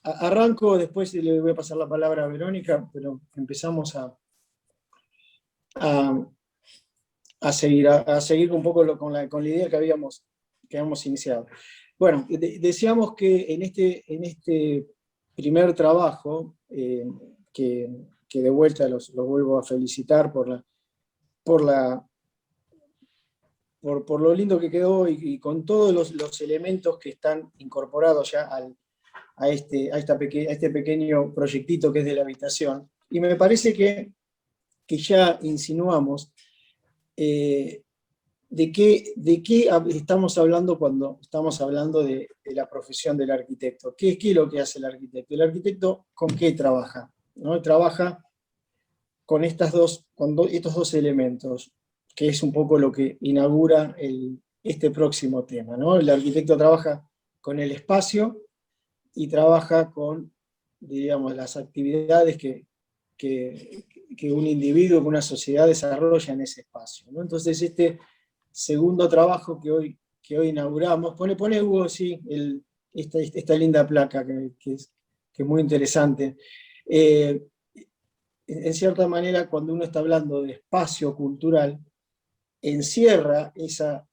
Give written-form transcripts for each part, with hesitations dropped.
Arranco, después le voy a pasar la palabra a Verónica, pero empezamos a, a seguir un poco con la idea que habíamos iniciado. Bueno, decíamos que en este primer trabajo, que de vuelta los vuelvo a felicitar por lo lindo que quedó y con todos los elementos que están incorporados ya a este pequeño proyectito que es de la habitación. Y me parece que ya insinuamos de qué estamos hablando cuando estamos hablando de la profesión del arquitecto. ¿Qué es lo que hace el arquitecto? El arquitecto, ¿con qué trabaja? ¿No? Trabaja con estos dos elementos, que es un poco lo que inaugura este próximo tema, ¿no? El arquitecto trabaja con el espacio y trabaja con, digamos, las actividades que un individuo, que una sociedad desarrolla en ese espacio, ¿no? Entonces, este segundo trabajo que hoy inauguramos, pone Hugo, sí, esta linda placa que es muy interesante. En cierta manera, cuando uno está hablando de espacio cultural, encierra esas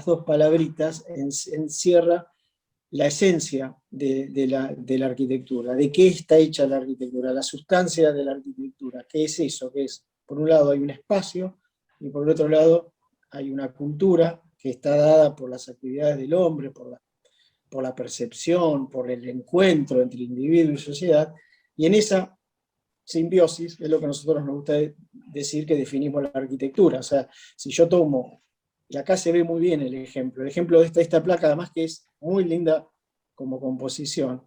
dos palabritas, encierra la esencia de la arquitectura, de qué está hecha la arquitectura, la sustancia de la arquitectura, qué es eso, que es, por un lado hay un espacio, y por el otro lado hay una cultura que está dada por las actividades del hombre, por la percepción, por el encuentro entre individuo y sociedad, y en esa simbiosis es lo que a nosotros nos gusta decir que definimos la arquitectura. O sea, si yo tomo, y acá se ve muy bien el ejemplo de esta placa, además que es muy linda como composición.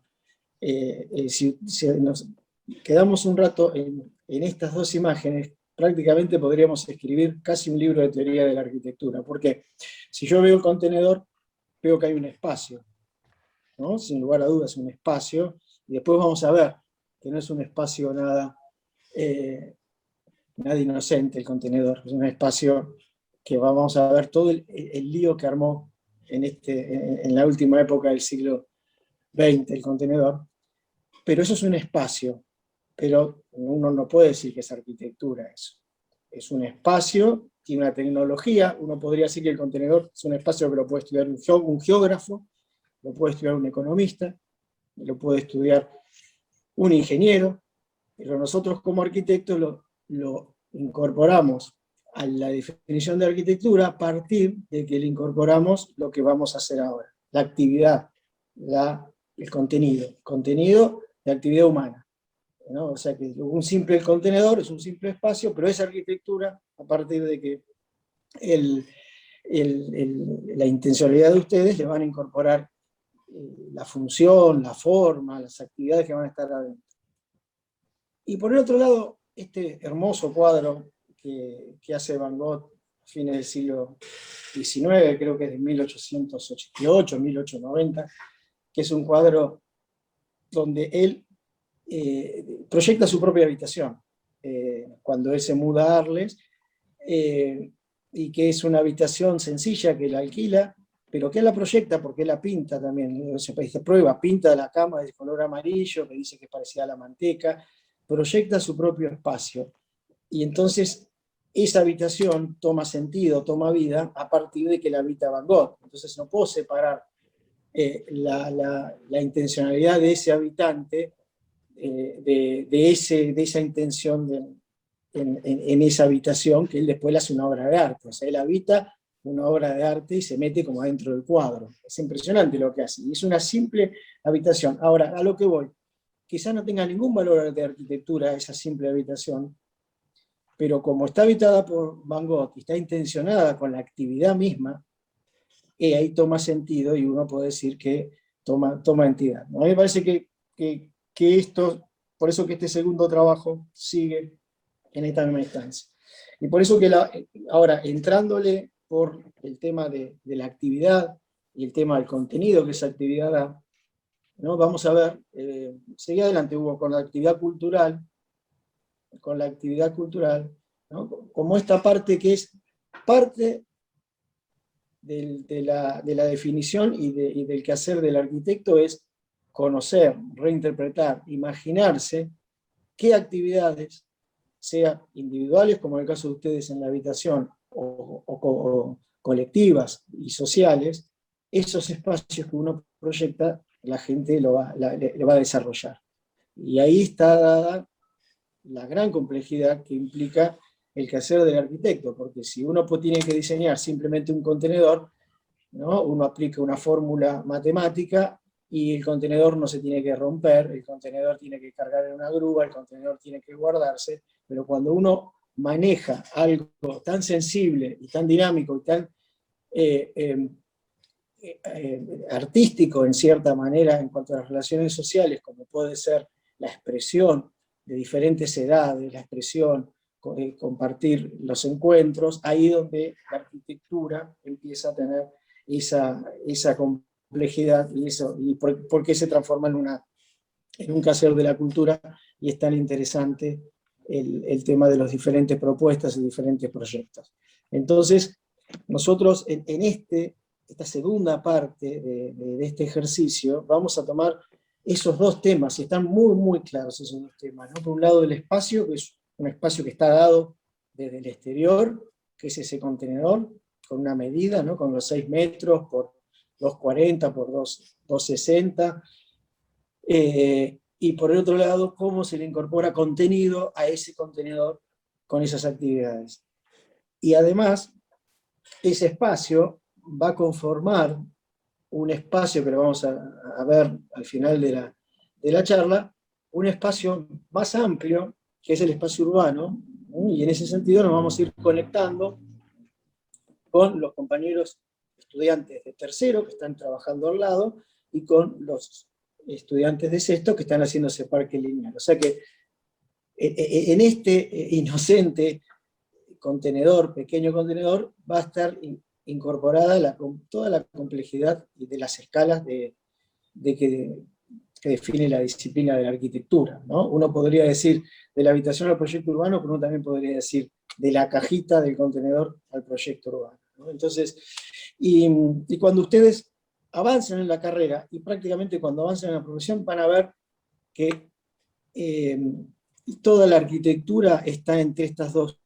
Si nos quedamos un rato en estas dos imágenes, prácticamente podríamos escribir casi un libro de teoría de la arquitectura, porque si yo veo el contenedor, veo que hay un espacio, ¿no? Sin lugar a dudas un espacio, y después vamos a ver que no es un espacio nada inocente el contenedor, es un espacio que vamos a ver todo el lío que armó en la última época del siglo XX el contenedor, pero eso es un espacio, pero uno no puede decir que es arquitectura eso. Es un espacio, tiene una tecnología, uno podría decir que el contenedor es un espacio que lo puede estudiar un geógrafo, lo puede estudiar un economista, lo puede estudiar un ingeniero, pero nosotros como arquitectos lo incorporamos a la definición de arquitectura a partir de que le incorporamos lo que vamos a hacer ahora, la actividad, el contenido de actividad humana, ¿no? O sea que un simple contenedor es un simple espacio, pero esa arquitectura, a partir de que la intencionalidad de ustedes le van a incorporar la función, la forma, las actividades que van a estar adentro. Y por el otro lado, este hermoso cuadro que hace Van Gogh a fines del siglo XIX, creo que es de 1888, 1890, que es un cuadro donde él proyecta su propia habitación, cuando él se muda a Arles, y que es una habitación sencilla que él alquila, pero que él la proyecta porque él la pinta también, se prueba, pinta la cama de color amarillo, que dice que parecía a la manteca, proyecta su propio espacio. Y entonces esa habitación toma sentido, toma vida, a partir de que la habita Van Gogh. Entonces no puedo separar la intencionalidad de ese habitante de esa intención en esa habitación, que él después le hace una obra de arte. O sea, él habita una obra de arte y se mete como adentro del cuadro. Es impresionante lo que hace. Y es una simple habitación. Ahora, a lo que voy, quizá no tenga ningún valor de arquitectura esa simple habitación, pero como está habitada por Van Gogh y está intencionada con la actividad misma, ahí toma sentido y uno puede decir que toma entidad. A mí me parece que esto, por eso que este segundo trabajo sigue en esta misma instancia. Y por eso que ahora, entrándole por el tema de la actividad y el tema del contenido que esa actividad da, ¿no? Vamos a ver, seguí adelante, Hugo, con la actividad cultural, ¿no? Como esta parte que es parte de la definición y del quehacer del arquitecto, es conocer, reinterpretar, imaginarse qué actividades, sean individuales, como en el caso de ustedes en la habitación, o colectivas y sociales, esos espacios que uno proyecta, la gente lo va a desarrollar. Y ahí está dada la gran complejidad que implica el quehacer del arquitecto, porque si uno tiene que diseñar simplemente un contenedor, ¿no? Uno aplica una fórmula matemática y el contenedor no se tiene que romper, el contenedor tiene que cargar en una grúa, el contenedor tiene que guardarse, pero cuando uno maneja algo tan sensible y tan dinámico y tan artístico en cierta manera en cuanto a las relaciones sociales, como puede ser la expresión de diferentes edades, la expresión, compartir los encuentros, ahí donde la arquitectura empieza a tener esa complejidad y por qué se transforma en un quehacer de la cultura, y es tan interesante el tema de las diferentes propuestas y diferentes proyectos. Entonces, nosotros en esta segunda parte de este ejercicio vamos a tomar esos dos temas, y están muy, muy claros esos dos temas, ¿no? Por un lado el espacio, que es un espacio que está dado desde el exterior, que es ese contenedor, con una medida, ¿no? Con los 6 metros por 2,40 por 2,60, y por el otro lado, cómo se le incorpora contenido a ese contenedor con esas actividades. Y además, ese espacio va a conformar un espacio que lo vamos a ver al final de la charla, un espacio más amplio, que es el espacio urbano, y en ese sentido nos vamos a ir conectando con los compañeros estudiantes de tercero que están trabajando al lado, y con los estudiantes de sexto que están haciendo ese parque lineal. O sea que en este inocente contenedor, pequeño contenedor, va a estar incorporada toda la complejidad de las escalas que define la disciplina de la arquitectura, ¿no? Uno podría decir de la habitación al proyecto urbano, pero uno también podría decir de la cajita del contenedor al proyecto urbano, ¿no? Entonces, y cuando ustedes avancen en la carrera, y prácticamente cuando avancen en la profesión, van a ver que toda la arquitectura está entre dos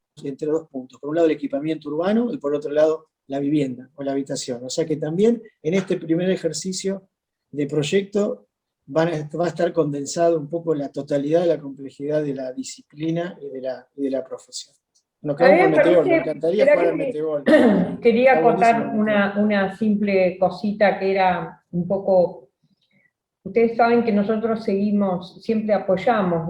puntos. Por un lado el equipamiento urbano, y por otro lado la vivienda o la habitación. O sea que también en este primer ejercicio de proyecto va a estar condensado un poco la totalidad de la complejidad de la disciplina y de la profesión. Nos quedamos con Metegol, me encantaría jugar al Metegol. Quería acotar una simple cosita que era un poco... Ustedes saben que nosotros siempre apoyamos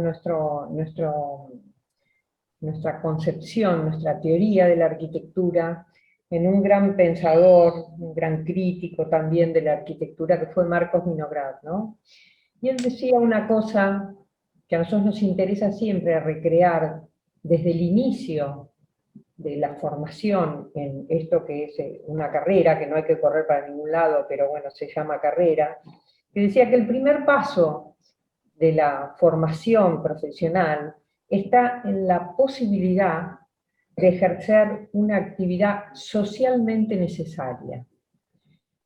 nuestra concepción, nuestra teoría de la arquitectura en un gran pensador, un gran crítico también de la arquitectura, que fue Marcos Vinograd, ¿no? Y él decía una cosa que a nosotros nos interesa siempre recrear desde el inicio de la formación en esto que es una carrera, que no hay que correr para ningún lado, pero bueno, se llama carrera, que decía que el primer paso de la formación profesional está en la posibilidad de ejercer una actividad socialmente necesaria.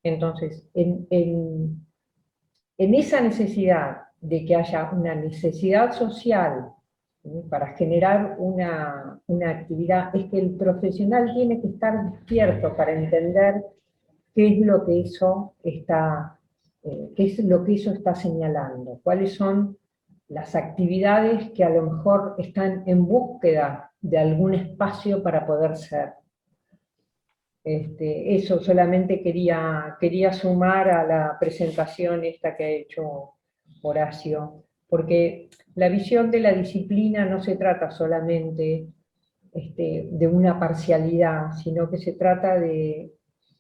Entonces, en esa necesidad de que haya una necesidad social para generar una actividad, es que el profesional tiene que estar despierto para entender qué es lo que eso está señalando, cuáles son las actividades que a lo mejor están en búsqueda de algún espacio para poder ser. Eso solamente quería sumar a la presentación esta que ha hecho Horacio, porque la visión de la disciplina no se trata solamente de una parcialidad, sino que se trata de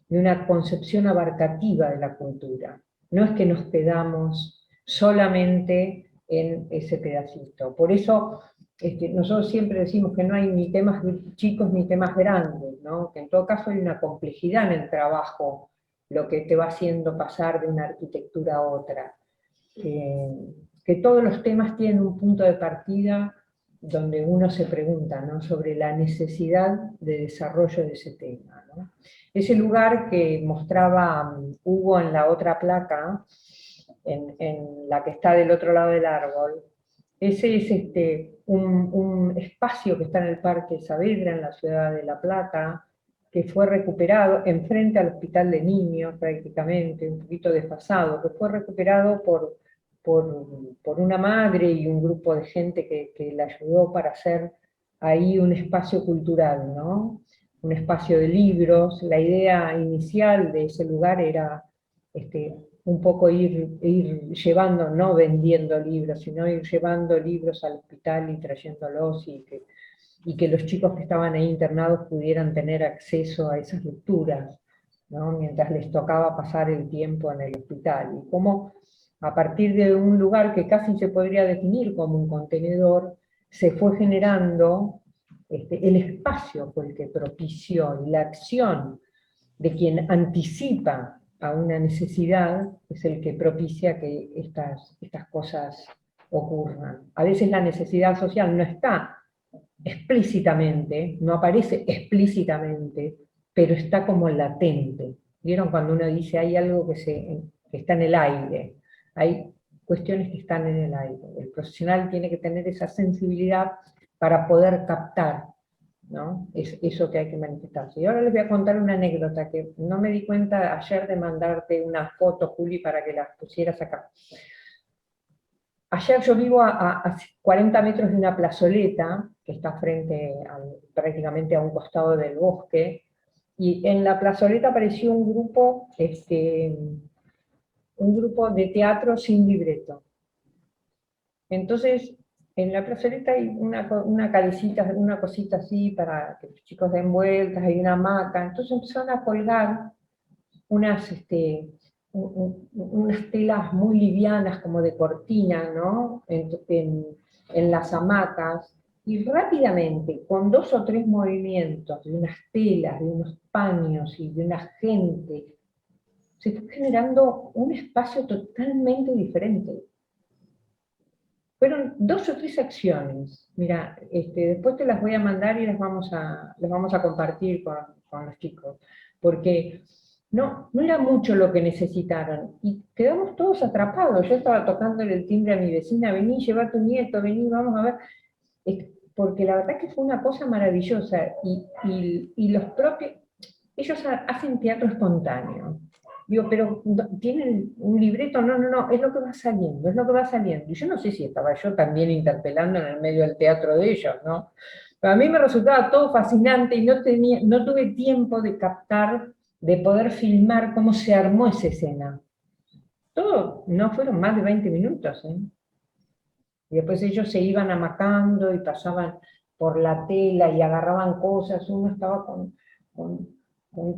una concepción abarcativa de la cultura. No es que nos quedamos solamente en ese pedacito. Por eso nosotros siempre decimos que no hay ni temas chicos ni temas grandes, ¿no? Que en todo caso hay una complejidad en el trabajo, lo que te va haciendo pasar de una arquitectura a otra. Que todos los temas tienen un punto de partida donde uno se pregunta, ¿no?, sobre la necesidad de desarrollo de ese tema, ¿no? Ese lugar que mostraba Hugo en la otra placa en la que está del otro lado del árbol, ese es un espacio que está en el Parque Saavedra, en la ciudad de La Plata, que fue recuperado enfrente al Hospital de Niños, prácticamente, un poquito desfasado, que fue recuperado por una madre y un grupo de gente que la ayudó para hacer ahí un espacio cultural, ¿no? Un espacio de libros. La idea inicial de ese lugar era un poco ir llevando, no vendiendo libros, sino ir llevando libros al hospital y trayéndolos, y que los chicos que estaban ahí internados pudieran tener acceso a esas lecturas, ¿no? Mientras les tocaba pasar el tiempo en el hospital. Y cómo a partir de un lugar que casi se podría definir como un contenedor, se fue generando, el espacio fue el que propició, y la acción de quien anticipa a una necesidad es el que propicia que estas cosas ocurran. A veces la necesidad social no está explícitamente, no aparece explícitamente, pero está como latente. ¿Vieron cuando uno dice hay algo que está en el aire? Hay cuestiones que están en el aire. El profesional tiene que tener esa sensibilidad para poder captar, ¿no? Es eso que hay que manifestarse. Y ahora les voy a contar una anécdota que no me di cuenta ayer de mandarte una foto, Juli, para que las pusieras acá. Ayer yo vivo a 40 metros de una plazoleta que está prácticamente a un costado del bosque, y en la plazoleta apareció un grupo de teatro sin libreto. Entonces, en la plazoleta hay una calecita, una cosita así para que los chicos den vueltas, hay una hamaca. Entonces empezaron a colgar unas telas muy livianas como de cortina, ¿no? En las hamacas, y rápidamente, con 2 o 3 movimientos de unas telas, de unos paños y de una gente, se fue generando un espacio totalmente diferente. Fueron 2 o 3 acciones. Mira, después te las voy a mandar y las vamos a compartir con los chicos, porque no era mucho lo que necesitaron, y quedamos todos atrapados. Yo estaba tocándole el timbre a mi vecina: vení, lleva a tu nieto, vení, vamos a ver, porque la verdad que fue una cosa maravillosa, y los propios, ellos hacen teatro espontáneo. Digo, pero ¿tienen un libreto? No, es lo que va saliendo, es lo que va saliendo. Y yo no sé si estaba yo también interpelando en el medio del teatro de ellos, ¿no? Pero a mí me resultaba todo fascinante, y no tuve tiempo de captar, de poder filmar cómo se armó esa escena. Todo, no fueron más de 20 minutos, ¿eh? Y después ellos se iban amacando y pasaban por la tela y agarraban cosas. Uno estaba con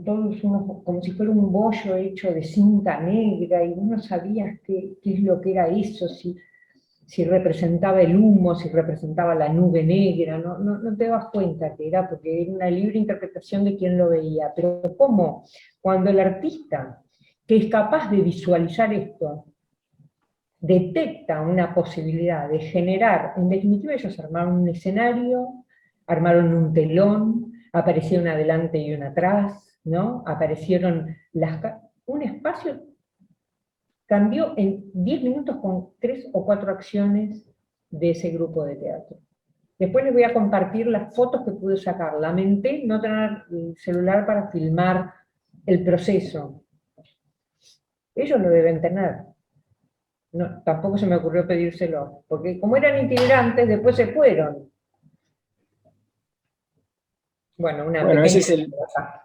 todos unos, como si fuera un bollo hecho de cinta negra, y uno sabía qué es lo que era eso, si representaba el humo, si representaba la nube negra. No te das cuenta que era, porque era una libre interpretación de quien lo veía. Pero ¿cómo? Cuando el artista, que es capaz de visualizar esto, detecta una posibilidad de generar, en definitiva ellos armaron un escenario, armaron un telón, aparecieron adelante y un atrás, ¿no? Aparecieron un espacio cambió en 10 minutos con 3 o 4 acciones de ese grupo de teatro. Después les voy a compartir las fotos que pude sacar. Lamenté no tener el celular para filmar el proceso. Ellos lo deben tener. No, tampoco se me ocurrió pedírselo, porque como eran itinerantes, después se fueron. Bueno, una Bueno, ese pequeña...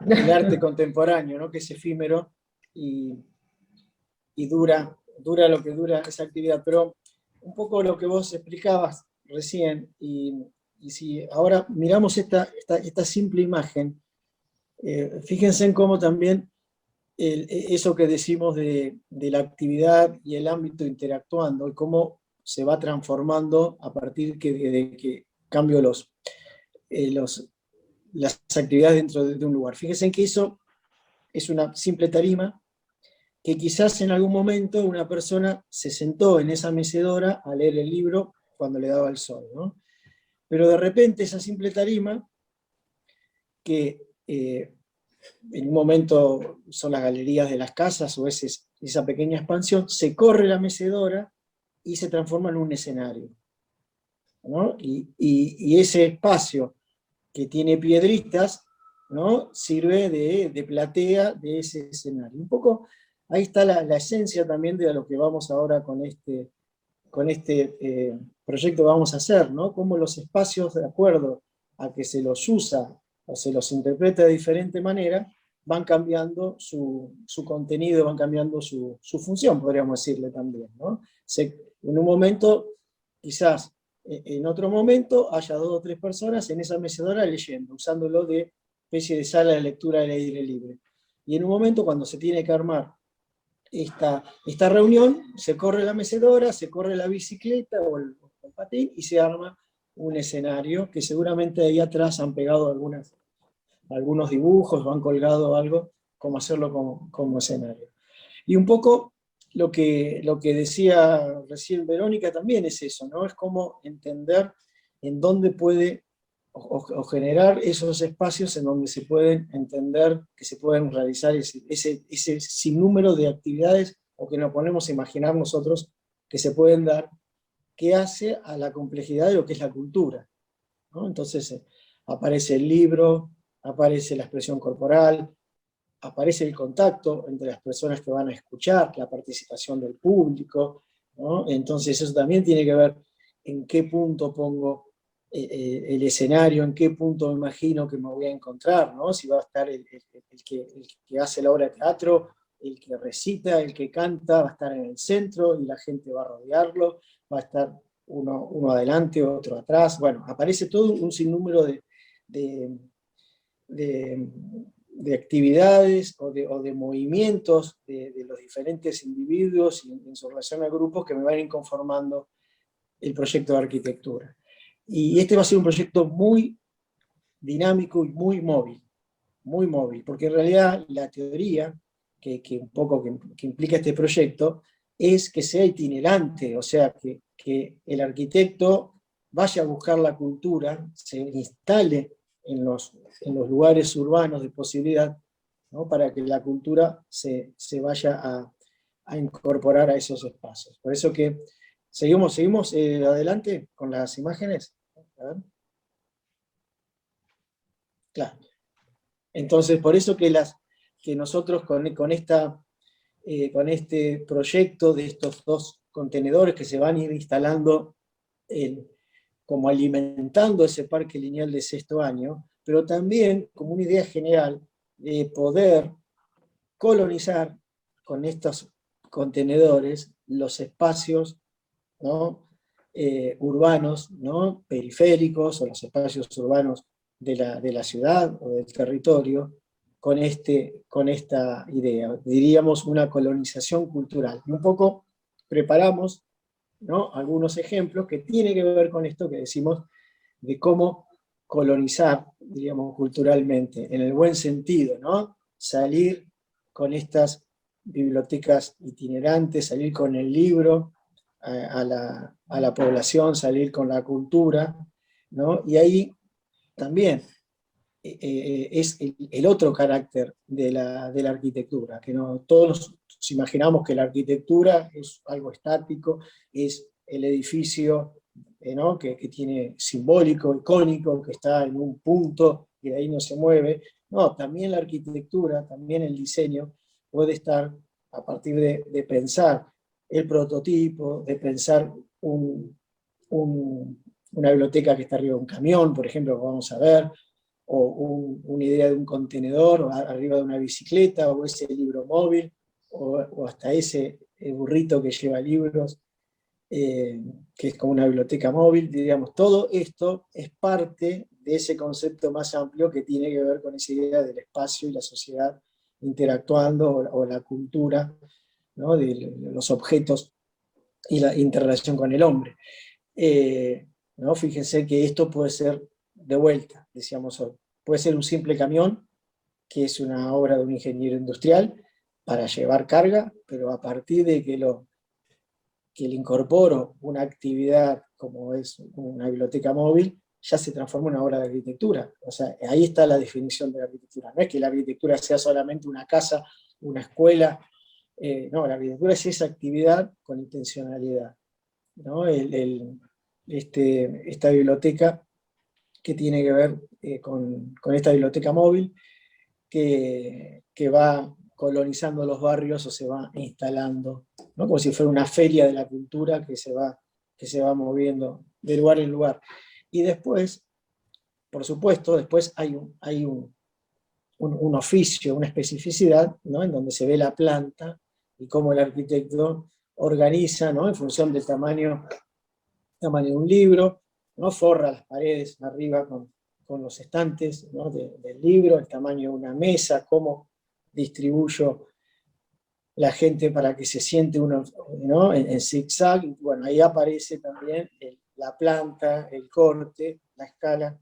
es el arte contemporáneo, ¿no? Que es efímero y dura lo que dura esa actividad. Pero un poco lo que vos explicabas recién, y si ahora miramos esta simple imagen, fíjense en cómo también eso que decimos de la actividad y el ámbito interactuando, y cómo se va transformando a partir de que cambio las actividades dentro de un lugar. Fíjense que eso es una simple tarima, que quizás en algún momento una persona se sentó en esa mecedora a leer el libro cuando le daba el sol, ¿no? Pero de repente esa simple tarima, que en un momento son las galerías de las casas, o ese esa pequeña expansión, se corre la mecedora y se transforma en un escenario, ¿no? Y ese espacio que tiene piedritas, ¿no? Sirve de platea de ese escenario. Un poco ahí está la esencia también de lo que vamos ahora con este proyecto que vamos a hacer, ¿no? Cómo los espacios, de acuerdo a que se los usa o se los interpreta de diferente manera, van cambiando su contenido, van cambiando su función, podríamos decirle también, ¿no? En un momento, quizás en otro momento, haya 2 o 3 personas en esa mecedora leyendo, usándolo de especie de sala de lectura del aire libre. Y en un momento, cuando se tiene que armar esta reunión, se corre la mecedora, se corre la bicicleta o el patín y se arma un escenario que seguramente ahí atrás han pegado algunos dibujos o han colgado algo, como hacerlo como escenario. Y un poco lo que decía recién Verónica también es eso, ¿no? Es como entender en dónde puede o generar esos espacios en donde se pueden entender, que se pueden realizar ese sinnúmero de actividades o que nos ponemos a imaginar nosotros que se pueden dar, que hace a la complejidad de lo que es la cultura, ¿no? Entonces aparece el libro, aparece la expresión corporal, aparece el contacto entre las personas que van a escuchar, la participación del público, ¿no? Entonces eso también tiene que ver en qué punto pongo el escenario, en qué punto me imagino que me voy a encontrar, ¿no? Si va a estar el que hace la obra de teatro, el que recita, el que canta, va a estar en el centro y la gente va a rodearlo, va a estar uno adelante, otro atrás. Bueno, aparece todo un sinnúmero de, de actividades o de movimientos de los diferentes individuos y en su relación a grupos que me van a ir conformando el proyecto de arquitectura. Y este va a ser un proyecto muy dinámico y muy móvil, porque en realidad la teoría que un poco que implica este proyecto es que sea itinerante, o sea, que el arquitecto vaya a buscar la cultura, se instale en los lugares urbanos de posibilidad, ¿no? Para que la cultura se vaya a incorporar a esos espacios. Por eso que seguimos adelante con las imágenes. A ver. Claro. Entonces, por eso que nosotros con este proyecto de estos 2 contenedores que se van a ir instalando como alimentando ese parque lineal de 6º año, pero también como una idea general de poder colonizar con estos contenedores los espacios, ¿no? Urbanos, ¿no? Periféricos, o los espacios urbanos de la ciudad o del territorio, con esta idea, diríamos una colonización cultural. Y un poco preparamos, ¿no? Algunos ejemplos que tienen que ver con esto que decimos de cómo colonizar, diríamos, culturalmente, en el buen sentido, ¿no? Salir con estas bibliotecas itinerantes, salir con el libro a la población, salir con la cultura, ¿no? Y ahí también es el otro carácter de la arquitectura, que no todos nos imaginamos que la arquitectura es algo estático, es el edificio, ¿no? que tiene simbólico, icónico, que está en un punto y de ahí no se mueve. No, también la arquitectura, también el diseño puede estar a partir de pensar el prototipo, de pensar una biblioteca que está arriba de un camión, por ejemplo, que vamos a ver, o una idea de un contenedor arriba de una bicicleta, o ese libro móvil, o hasta ese burrito que lleva libros, que es como una biblioteca móvil, diríamos. Todo esto es parte de ese concepto más amplio que tiene que ver con esa idea del espacio y la sociedad interactuando, o la cultura, ¿no? De los objetos y la interrelación con el hombre. ¿No? Fíjense que esto puede ser, de vuelta, decíamos hoy, puede ser un simple camión, que es una obra de un ingeniero industrial, para llevar carga, pero a partir de que le incorporo una actividad como es una biblioteca móvil, ya se transforma en una obra de arquitectura. O sea, ahí está la definición de la arquitectura. No es que la arquitectura sea solamente una casa, una escuela, No, la arquitectura es esa actividad con intencionalidad, ¿no? Esta biblioteca que tiene que ver con esta biblioteca móvil que va colonizando los barrios o se va instalando, ¿no? Como si fuera una feria de la cultura que se va moviendo de lugar en lugar. Y después, por supuesto, después hay un oficio, una especificidad, ¿no? En donde se ve la planta y cómo el arquitecto organiza, ¿no? En función del tamaño de un libro, ¿no? Forra las paredes arriba con los estantes, ¿no? del libro, el tamaño de una mesa, cómo distribuyo la gente para que se siente uno, ¿no? en zigzag. Bueno, ahí aparece también la planta, el corte, la escala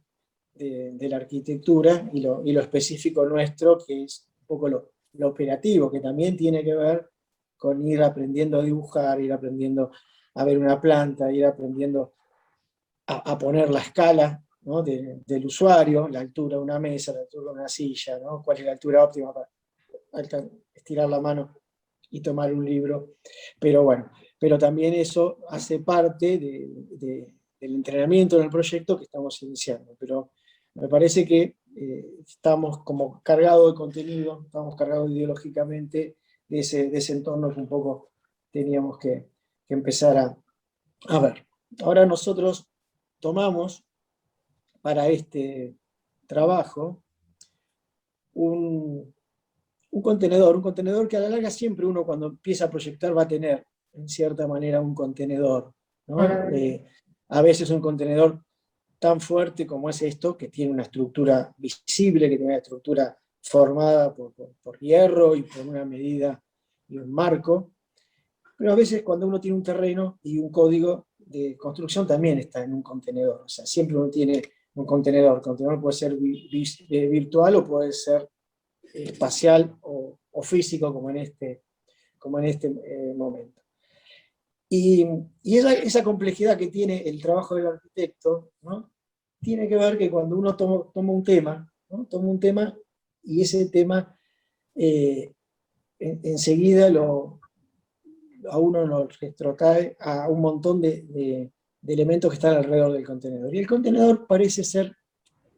de la arquitectura y lo específico nuestro, que es un poco lo operativo, que también tiene que ver con ir aprendiendo a dibujar, ir aprendiendo a ver una planta, ir aprendiendo a poner la escala, ¿no? del usuario, la altura de una mesa, la altura de una silla, ¿no? Cuál es la altura óptima para estirar la mano y tomar un libro. Pero bueno, pero también eso hace parte del entrenamiento en el proyecto que estamos iniciando. Pero me parece que estamos como cargados de contenido, estamos cargados ideológicamente de ese entorno que un poco teníamos que empezar a ver. Ahora nosotros tomamos para este trabajo un contenedor que a la larga siempre uno cuando empieza a proyectar va a tener en cierta manera un contenedor, ¿no? A veces un contenedor tan fuerte como es esto, que tiene una estructura visible, que tiene una estructura formada por hierro y por una medida y un marco, pero a veces cuando uno tiene un terreno y un código de construcción también está en un contenedor, o sea, siempre uno tiene un contenedor. El contenedor puede ser virtual o puede ser espacial o físico como en este momento. Y esa complejidad que tiene el trabajo del arquitecto, ¿no? Tiene que ver que cuando uno toma un tema, ¿no? Toma un tema y ese tema enseguida a uno lo retrotrae a un montón de elementos que están alrededor del contenedor. Y el contenedor parece ser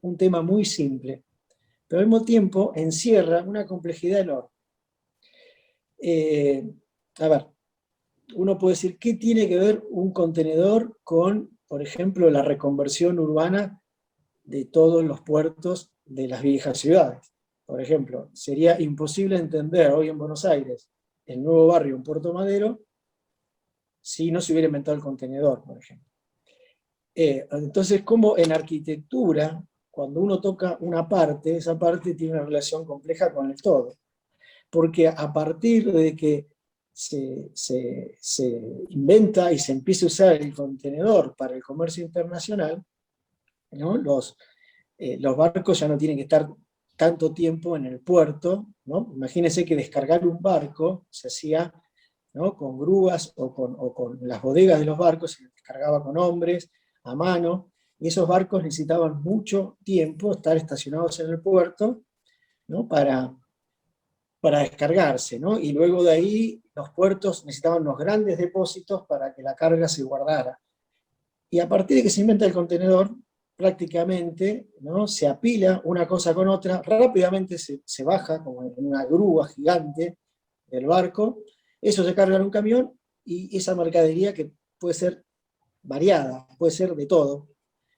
un tema muy simple, pero al mismo tiempo encierra una complejidad enorme. A ver, uno puede decir, ¿qué tiene que ver un contenedor con, por ejemplo, la reconversión urbana de todos los puertos de las viejas ciudades? Por ejemplo, sería imposible entender hoy en Buenos Aires el nuevo barrio en Puerto Madero si no se hubiera inventado el contenedor, por ejemplo. Entonces, como en arquitectura, cuando uno toca una parte, esa parte tiene una relación compleja con el todo. Porque a partir de que se inventa y se empieza a usar el contenedor para el comercio internacional, ¿no? Los barcos ya no tienen que estar tanto tiempo en el puerto, ¿no? Imagínense que descargar un barco se hacía, ¿no? con grúas o con las bodegas de los barcos, se descargaba con hombres, a mano, y esos barcos necesitaban mucho tiempo estar estacionados en el puerto, ¿no? para descargarse, ¿no? Y luego de ahí los puertos necesitaban unos grandes depósitos para que la carga se guardara. Y a partir de que se inventa el contenedor, prácticamente, ¿no? Se apila una cosa con otra, rápidamente se baja como en una grúa gigante del barco, eso se carga en un camión y esa mercadería que puede ser variada, puede ser de todo,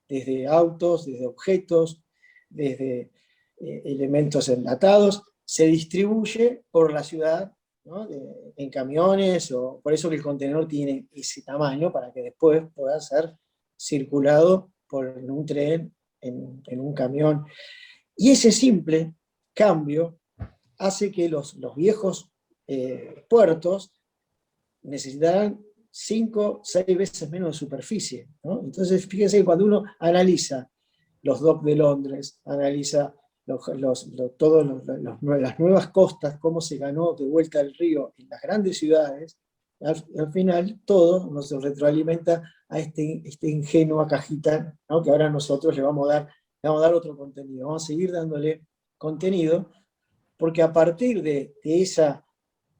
desde autos, desde objetos, desde elementos enlatados, se distribuye por la ciudad, ¿no? en camiones, o por eso que el contenedor tiene ese tamaño, para que después pueda ser circulado por un tren, en un camión. Y ese simple cambio hace que los viejos puertos necesitaran 5, 6 veces menos de superficie, ¿no? Entonces, fíjense que cuando uno analiza los docks de Londres, analiza todas las nuevas costas, cómo se ganó de vuelta el río en las grandes ciudades, al final todo nos retroalimenta a esta ingenua cajita, ¿no? Que ahora nosotros le vamos a dar otro contenido, vamos a seguir dándole contenido, porque a partir de esa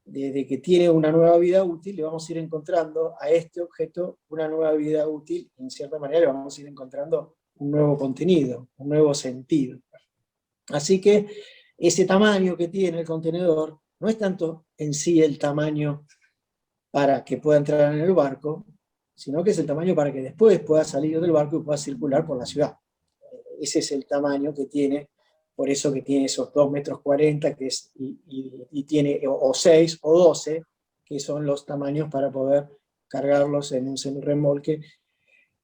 desde que tiene una nueva vida útil, le vamos a ir encontrando a este objeto una nueva vida útil, y en cierta manera le vamos a ir encontrando un nuevo contenido, un nuevo sentido. Así que ese tamaño que tiene el contenedor no es tanto en sí el tamaño para que pueda entrar en el barco, sino que es el tamaño para que después pueda salir del barco y pueda circular por la ciudad. Ese es el tamaño que tiene, por eso que tiene esos 2,40 m, que es, y tiene o 6 o 12, que son los tamaños para poder cargarlos en un semirremolque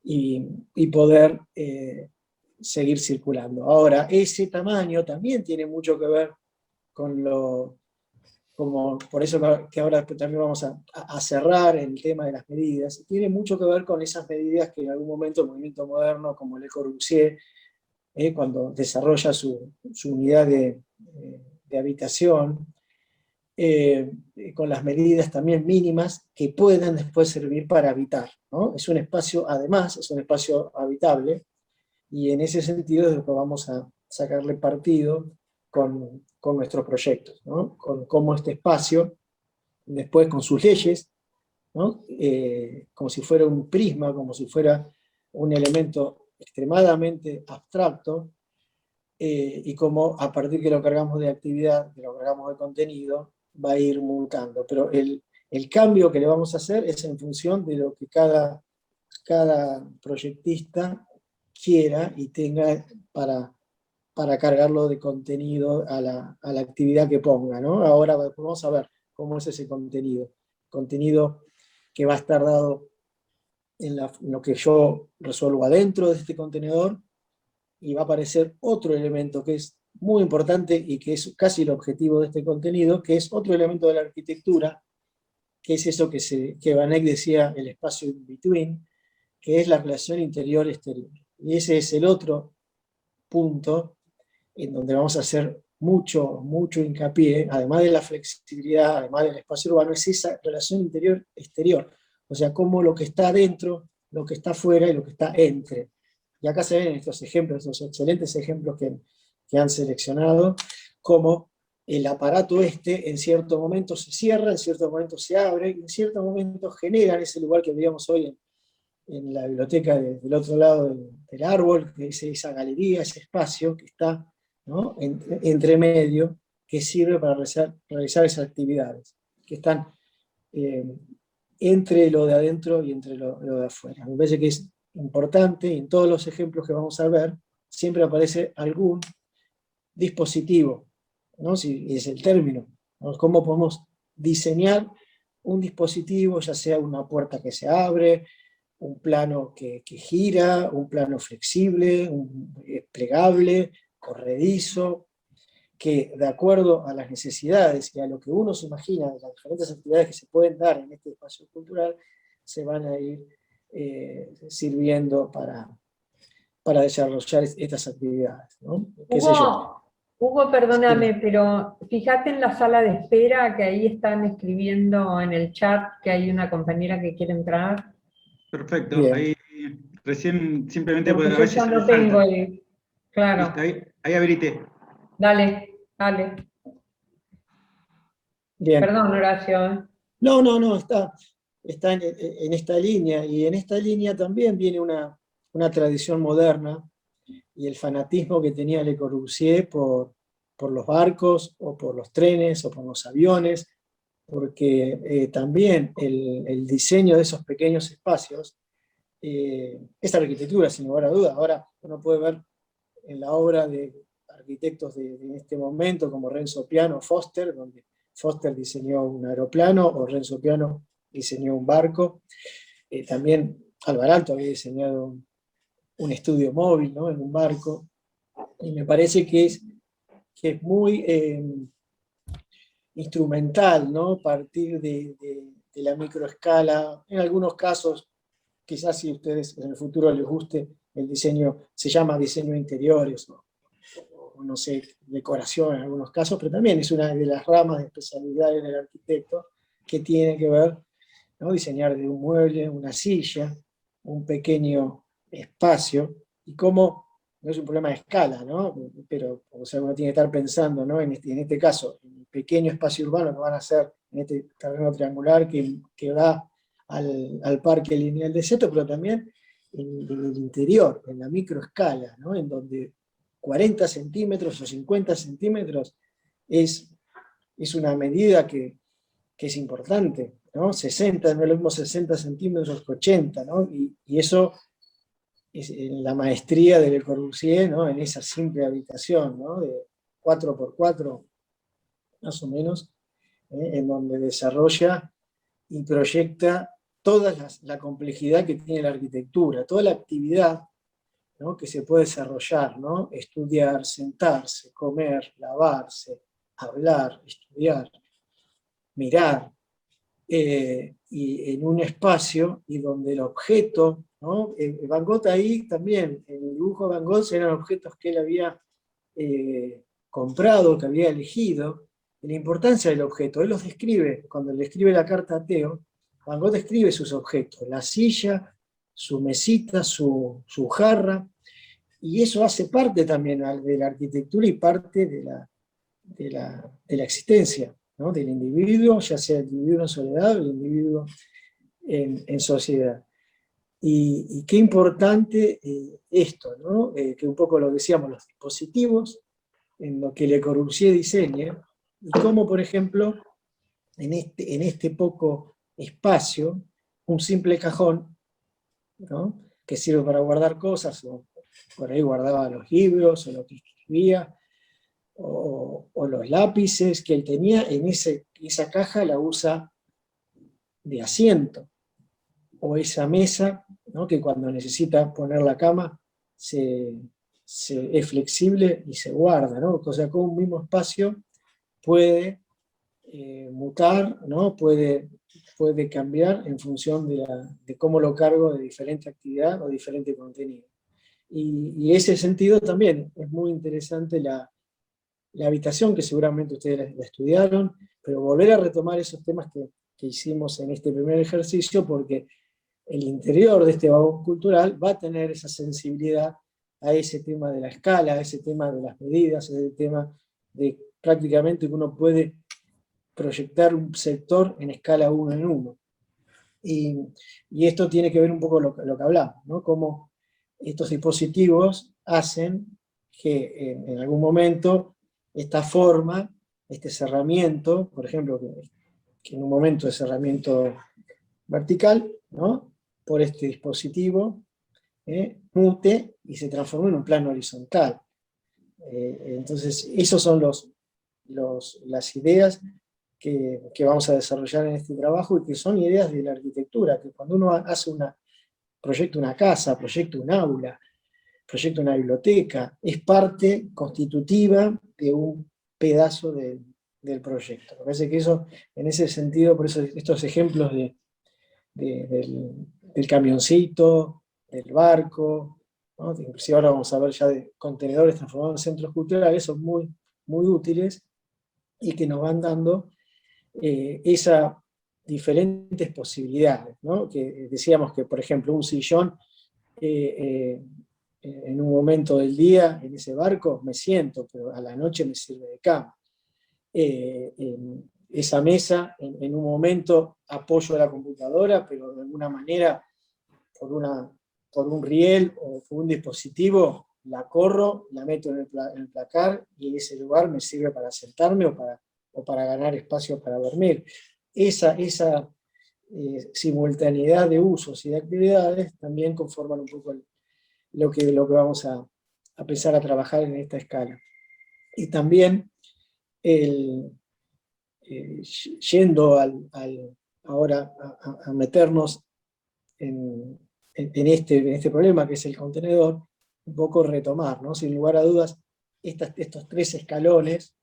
y poder seguir circulando. Ahora, ese tamaño también tiene mucho que ver con lo, como por eso que ahora también vamos a cerrar el tema de las medidas, tiene mucho que ver con esas medidas que en algún momento el movimiento moderno, como Le Corbusier, cuando desarrolla su unidad de habitación, con las medidas también mínimas que puedan después servir para habitar, ¿no? Es un espacio, además, es un espacio habitable, y en ese sentido es lo que vamos a sacarle partido con nuestros proyectos, ¿no? Con cómo este espacio, después con sus leyes, ¿no? Como si fuera un prisma, como si fuera un elemento extremadamente abstracto, y cómo a partir que lo cargamos de actividad, que lo cargamos de contenido, va a ir mutando. Pero el cambio que le vamos a hacer es en función de lo que cada proyectista quiera y tenga para cargarlo de contenido a la actividad que ponga, ¿no? Ahora vamos a ver cómo es ese contenido. Contenido que va a estar dado en lo que yo resuelvo adentro de este contenedor, y va a aparecer otro elemento que es muy importante y que es casi el objetivo de este contenido, que es otro elemento de la arquitectura, que es eso que Van Eyck decía, el espacio in between, que es la relación interior-exterior. Y ese es el otro punto en donde vamos a hacer mucho hincapié, además de la flexibilidad, además del espacio urbano, es esa relación interior-exterior. O sea, cómo lo que está adentro, lo que está afuera y lo que está entre. Y acá se ven estos ejemplos, estos excelentes ejemplos que han seleccionado, cómo el aparato en cierto momento se cierra, en cierto momento se abre, y en cierto momento genera ese lugar que veíamos hoy en la biblioteca del otro lado del árbol, que es esa galería, ese espacio que está, ¿no?, entre medio, que sirve para realizar esas actividades, que están entre lo de adentro y entre lo de afuera. Me parece que es importante, y en todos los ejemplos que vamos a ver, siempre aparece algún dispositivo, ¿no? Si es el término, ¿no? ¿Cómo podemos diseñar un dispositivo, ya sea una puerta que se abre, un plano que gira, un plano flexible, plegable, corredizo, que de acuerdo a las necesidades y a lo que uno se imagina de las diferentes actividades que se pueden dar en este espacio cultural, se van a ir sirviendo para desarrollar estas actividades, ¿no? ¿Qué sé yo? Hugo, Sí. perdóname, pero fíjate en la sala de espera, que ahí están escribiendo en el chat que hay una compañera que quiere entrar. Perfecto, Bien. ahí recién simplemente Porque porque a yo ya veces se me no tengo salta. el... Claro, Listo, ahí habilité. dale, dale. Bien. Perdón, Horacio. No, está en esta línea, y en esta línea también viene una tradición moderna, y el fanatismo que tenía Le Corbusier por los barcos, o por los trenes, o por los aviones, porque también el diseño de esos pequeños espacios es arquitectura, sin lugar a dudas. Ahora uno puede ver en la obra de arquitectos de este momento, como Renzo Piano, Foster, donde Foster diseñó un aeroplano, o Renzo Piano diseñó un barco. También Alvarado había diseñado un estudio móvil, ¿no?, en un barco, y me parece que es muy instrumental, ¿no?, partir de la microescala. En algunos casos, quizás si a ustedes en el futuro les guste el diseño, se llama diseño de interiores, o no sé, decoración en algunos casos, pero también es una de las ramas de especialidad en el arquitecto, que tiene que ver, ¿no?, diseñar de un mueble, una silla, un pequeño espacio, y cómo no es un problema de escala, ¿no?, pero o sea, uno tiene que estar pensando, ¿no?, en este caso, en el pequeño espacio urbano que van a ser en este terreno triangular que va al parque lineal de Seto, pero también en el interior, en la microescala, ¿no? En donde 40 centímetros o 50 centímetros es una medida que es importante, ¿no? 60, no es lo mismo 60 centímetros que 80, ¿no? Y eso es en la maestría de Le Corbusier, ¿no? En esa simple habitación, ¿no? De 4x4, más o menos, en donde desarrolla y proyecta toda la complejidad que tiene la arquitectura, toda la actividad, ¿no? Que se puede desarrollar, ¿no? Estudiar, sentarse, comer, lavarse, hablar, estudiar, mirar, y en un espacio y donde el objeto, ¿no? Van Gogh ahí también, en el dibujo de Van Gogh eran objetos que él había comprado, que había elegido, y la importancia del objeto. Él los describe, cuando le escribe la carta a Theo, Van Gogh describe sus objetos, la silla, su mesita, su jarra, y eso hace parte también de la arquitectura y parte de la existencia, ¿no? Del individuo, ya sea el individuo en soledad o el individuo en sociedad. Y qué importante esto, ¿no? Que un poco lo decíamos, los dispositivos en lo que Le Corbusier diseña, y cómo, por ejemplo, en este poco espacio, un simple cajón, ¿no? Que sirve para guardar cosas, o por ahí guardaba los libros, o lo que escribía, o los lápices que él tenía, en esa caja la usa de asiento, o esa mesa, ¿no? Que cuando necesita poner la cama es flexible y se guarda, ¿no? O sea, como un mismo espacio puede mutar, ¿no? Puede cambiar en función de cómo lo cargo de diferente actividad o diferente contenido. Y ese sentido también es muy interesante la habitación, que seguramente ustedes la estudiaron, pero volver a retomar esos temas que hicimos en este primer ejercicio, porque el interior de este vagón cultural va a tener esa sensibilidad a ese tema de la escala, a ese tema de las medidas, a ese tema de prácticamente que uno puede proyectar un sector en escala 1 en 1. Y esto tiene que ver un poco lo que hablamos, ¿no? Cómo estos dispositivos hacen que en algún momento esta forma, este cerramiento, por ejemplo, que en un momento de cerramiento vertical, ¿no? Por este dispositivo, mute y se transforma en un plano horizontal. Entonces, esos son las ideas que vamos a desarrollar en este trabajo, y que son ideas de la arquitectura, que cuando uno hace proyecta una casa, proyecta un aula, proyecta una biblioteca, es parte constitutiva de un pedazo del proyecto. Me parece que eso, en ese sentido, por eso estos ejemplos del camioncito, del barco, ¿no? Inclusive ahora vamos a ver ya de contenedores transformados en centros culturales, son muy, muy útiles, y que nos van dando esas diferentes posibilidades, ¿no? Que decíamos que, por ejemplo, un sillón en un momento del día, en ese barco, me siento, pero a la noche me sirve de cama. Esa mesa, en un momento apoyo la computadora, pero de alguna manera, por un riel o por un dispositivo, la corro, la meto en el placar, y ese lugar me sirve para sentarme o para ganar espacio para dormir. Esa simultaneidad de usos y de actividades también conforman un poco lo que vamos a empezar a trabajar en esta escala. Y también, yendo ahora a meternos en este problema que es el contenedor, un poco retomar, ¿no? Sin lugar a dudas, estos 3 escalones,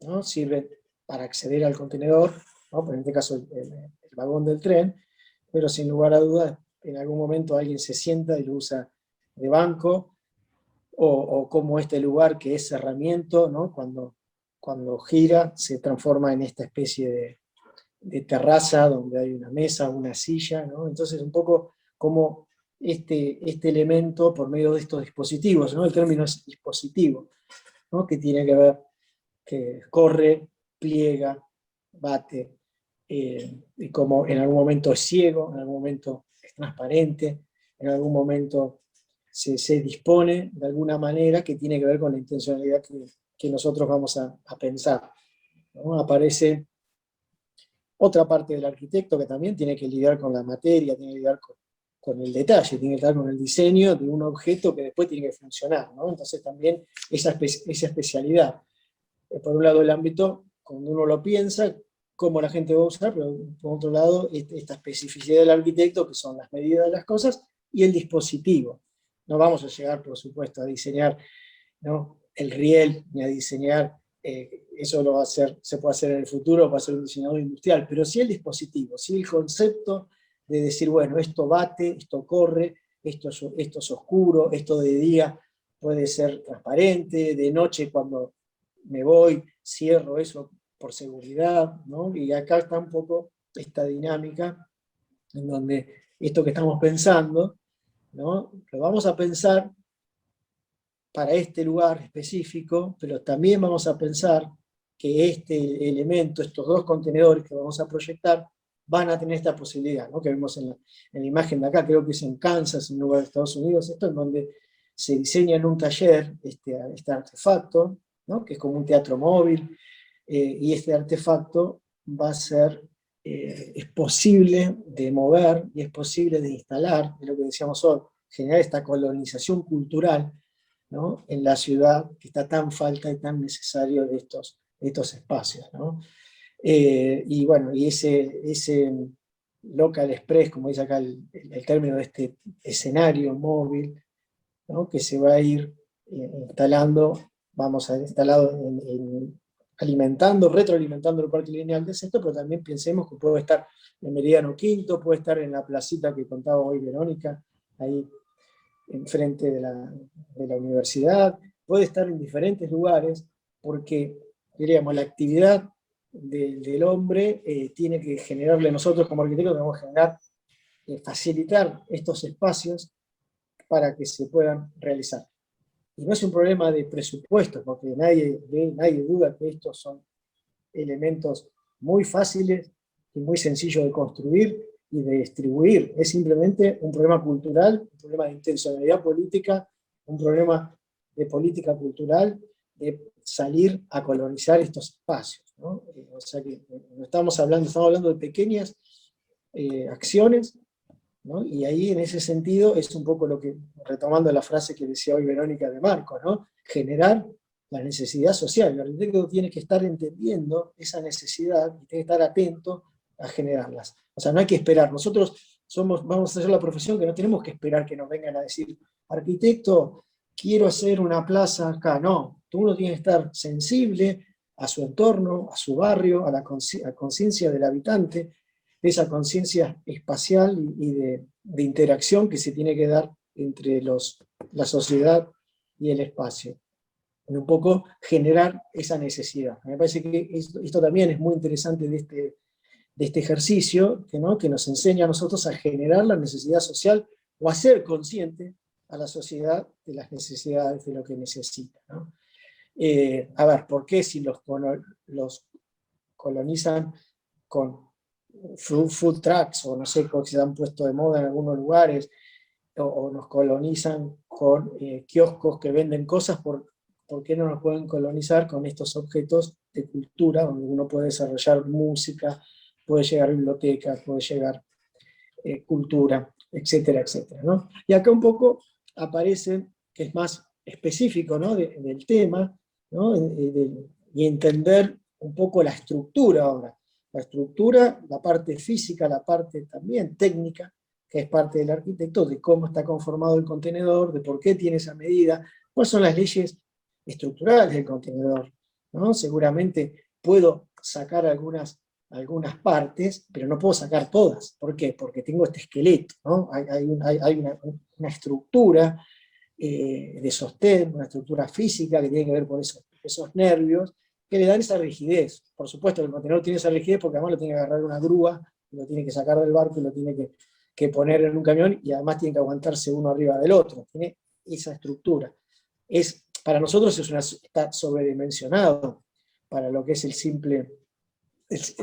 ¿no? Sirven para acceder al contenedor, ¿no? En este caso el vagón del tren, pero sin lugar a dudas, en algún momento alguien se sienta y lo usa de banco, o como este lugar que es cerramiento, ¿no? Cuando gira se transforma en esta especie de terraza donde hay una mesa, una silla, ¿no? Entonces un poco como este elemento por medio de estos dispositivos, ¿no? El término es dispositivo, ¿no? Que tiene que ver, que corre, pliega, bate, y como en algún momento es ciego, en algún momento es transparente, en algún momento se dispone de alguna manera que tiene que ver con la intencionalidad que nosotros vamos a pensar, ¿no? Aparece otra parte del arquitecto que también tiene que lidiar con la materia, tiene que lidiar con el detalle, tiene que lidiar con el diseño de un objeto que después tiene que funcionar, ¿no? Entonces también esa especialidad. Por un lado el ámbito, cuando uno lo piensa, cómo la gente va a usar, pero por otro lado esta especificidad del arquitecto, que son las medidas de las cosas, y el dispositivo. No vamos a llegar, por supuesto, a diseñar, ¿no?, el riel, ni a diseñar, eso lo va a hacer, se puede hacer en el futuro, va a ser un diseñador industrial, pero sí el dispositivo, sí el concepto de decir, bueno, esto bate, esto corre, esto es oscuro, esto de día puede ser transparente, de noche cuando me voy, cierro eso por seguridad, ¿no? Y acá está un poco esta dinámica en donde esto que estamos pensando, ¿no?, lo vamos a pensar para este lugar específico, pero también vamos a pensar que este elemento, estos dos contenedores que vamos a proyectar, van a tener esta posibilidad, ¿no?, que vemos en la imagen de acá, creo que es en Kansas, en un lugar de Estados Unidos, esto en donde se diseña en un taller este artefacto, ¿no?, que es como un teatro móvil, y este artefacto va a ser, es posible de mover y es posible de instalar, es lo que decíamos hoy, generar esta colonización cultural, ¿no?, en la ciudad que está tan falta y tan necesario de estos espacios, ¿no? Y bueno, y ese local express, como dice acá el término de este escenario móvil, ¿no?, que se va a ir instalando, vamos a instalado alimentando, retroalimentando el parque lineal de Sexto, pero también pensemos que puede estar en Meridiano Quinto, puede estar en la placita que contaba hoy Verónica, ahí enfrente de la universidad, puede estar en diferentes lugares, porque, diríamos, la actividad del hombre tiene que generarle, nosotros como arquitectos tenemos que generar, facilitar estos espacios para que se puedan realizar. Y no es un problema de presupuesto, porque nadie duda que estos son elementos muy fáciles y muy sencillos de construir y de distribuir. Es simplemente un problema cultural, un problema de intencionalidad política, un problema de política cultural, de salir a colonizar estos espacios, ¿no? O sea que estamos hablando de pequeñas acciones, ¿no? Y ahí en ese sentido es un poco lo que, retomando la frase que decía hoy Verónica de Marcos, ¿no?, generar la necesidad social. El arquitecto tiene que estar entendiendo esa necesidad y tiene que estar atento a generarlas. O sea, no hay que esperar. Nosotros vamos a hacer la profesión que no tenemos que esperar que nos vengan a decir, arquitecto, quiero hacer una plaza acá. No, uno tiene que estar sensible a su entorno, a su barrio, a la conciencia del habitante, esa conciencia espacial y de interacción que se tiene que dar entre la sociedad y el espacio. Y un poco generar esa necesidad. Me parece que esto también es muy interesante de este ejercicio, ¿no?, que nos enseña a nosotros a generar la necesidad social o a ser consciente a la sociedad de las necesidades, de lo que necesita, ¿no? A ver, ¿por qué si los colonizan con food trucks, o no sé, que se han puesto de moda en algunos lugares, o nos colonizan con kioscos que venden cosas, ¿por qué no nos pueden colonizar con estos objetos de cultura, donde uno puede desarrollar música, puede llegar biblioteca, puede llegar cultura, etcétera, etcétera, ¿no? Y acá un poco aparece, que es más específico, ¿no?, del tema, ¿no?, y entender un poco la estructura ahora. La estructura, la parte física, la parte también técnica, que es parte del arquitecto, de cómo está conformado el contenedor, de por qué tiene esa medida, cuáles son las leyes estructurales del contenedor, ¿no? Seguramente puedo sacar algunas partes, pero no puedo sacar todas. ¿Por qué? Porque tengo este esqueleto, ¿no? Hay una estructura de sostén, una estructura física que tiene que ver con esos nervios, que le dan esa rigidez. Por supuesto que el contenedor tiene esa rigidez porque además lo tiene que agarrar una grúa, lo tiene que sacar del barco y lo tiene que poner en un camión, y además tiene que aguantarse uno arriba del otro. Tiene esa estructura. Para nosotros está sobredimensionado para lo que es el simple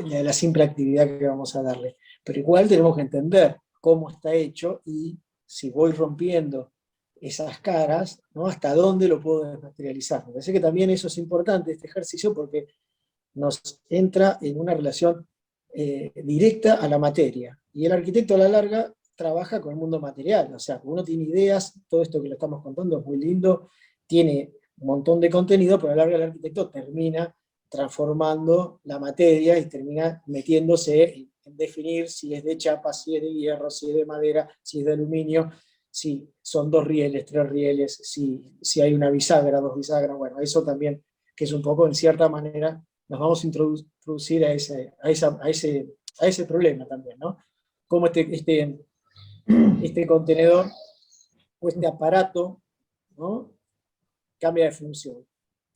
la simple actividad que vamos a darle. Pero igual tenemos que entender cómo está hecho y si voy rompiendo esas caras, ¿no? Hasta dónde lo puedo desmaterializar. Me parece que también eso es importante, este ejercicio, porque nos entra en una relación directa a la materia. Y el arquitecto a la larga trabaja con el mundo material, o sea, uno tiene ideas, todo esto que lo estamos contando es muy lindo, tiene un montón de contenido, pero a la larga el arquitecto termina transformando la materia y termina metiéndose en definir si es de chapa, si es de hierro, si es de madera, si es de aluminio, si son 2 rieles, 3 rieles, si hay una bisagra, 2 bisagras. Bueno, eso también, que es un poco, en cierta manera, nos vamos a introducir a ese problema también, ¿no? Cómo este contenedor o este aparato, ¿no? Cambia de función.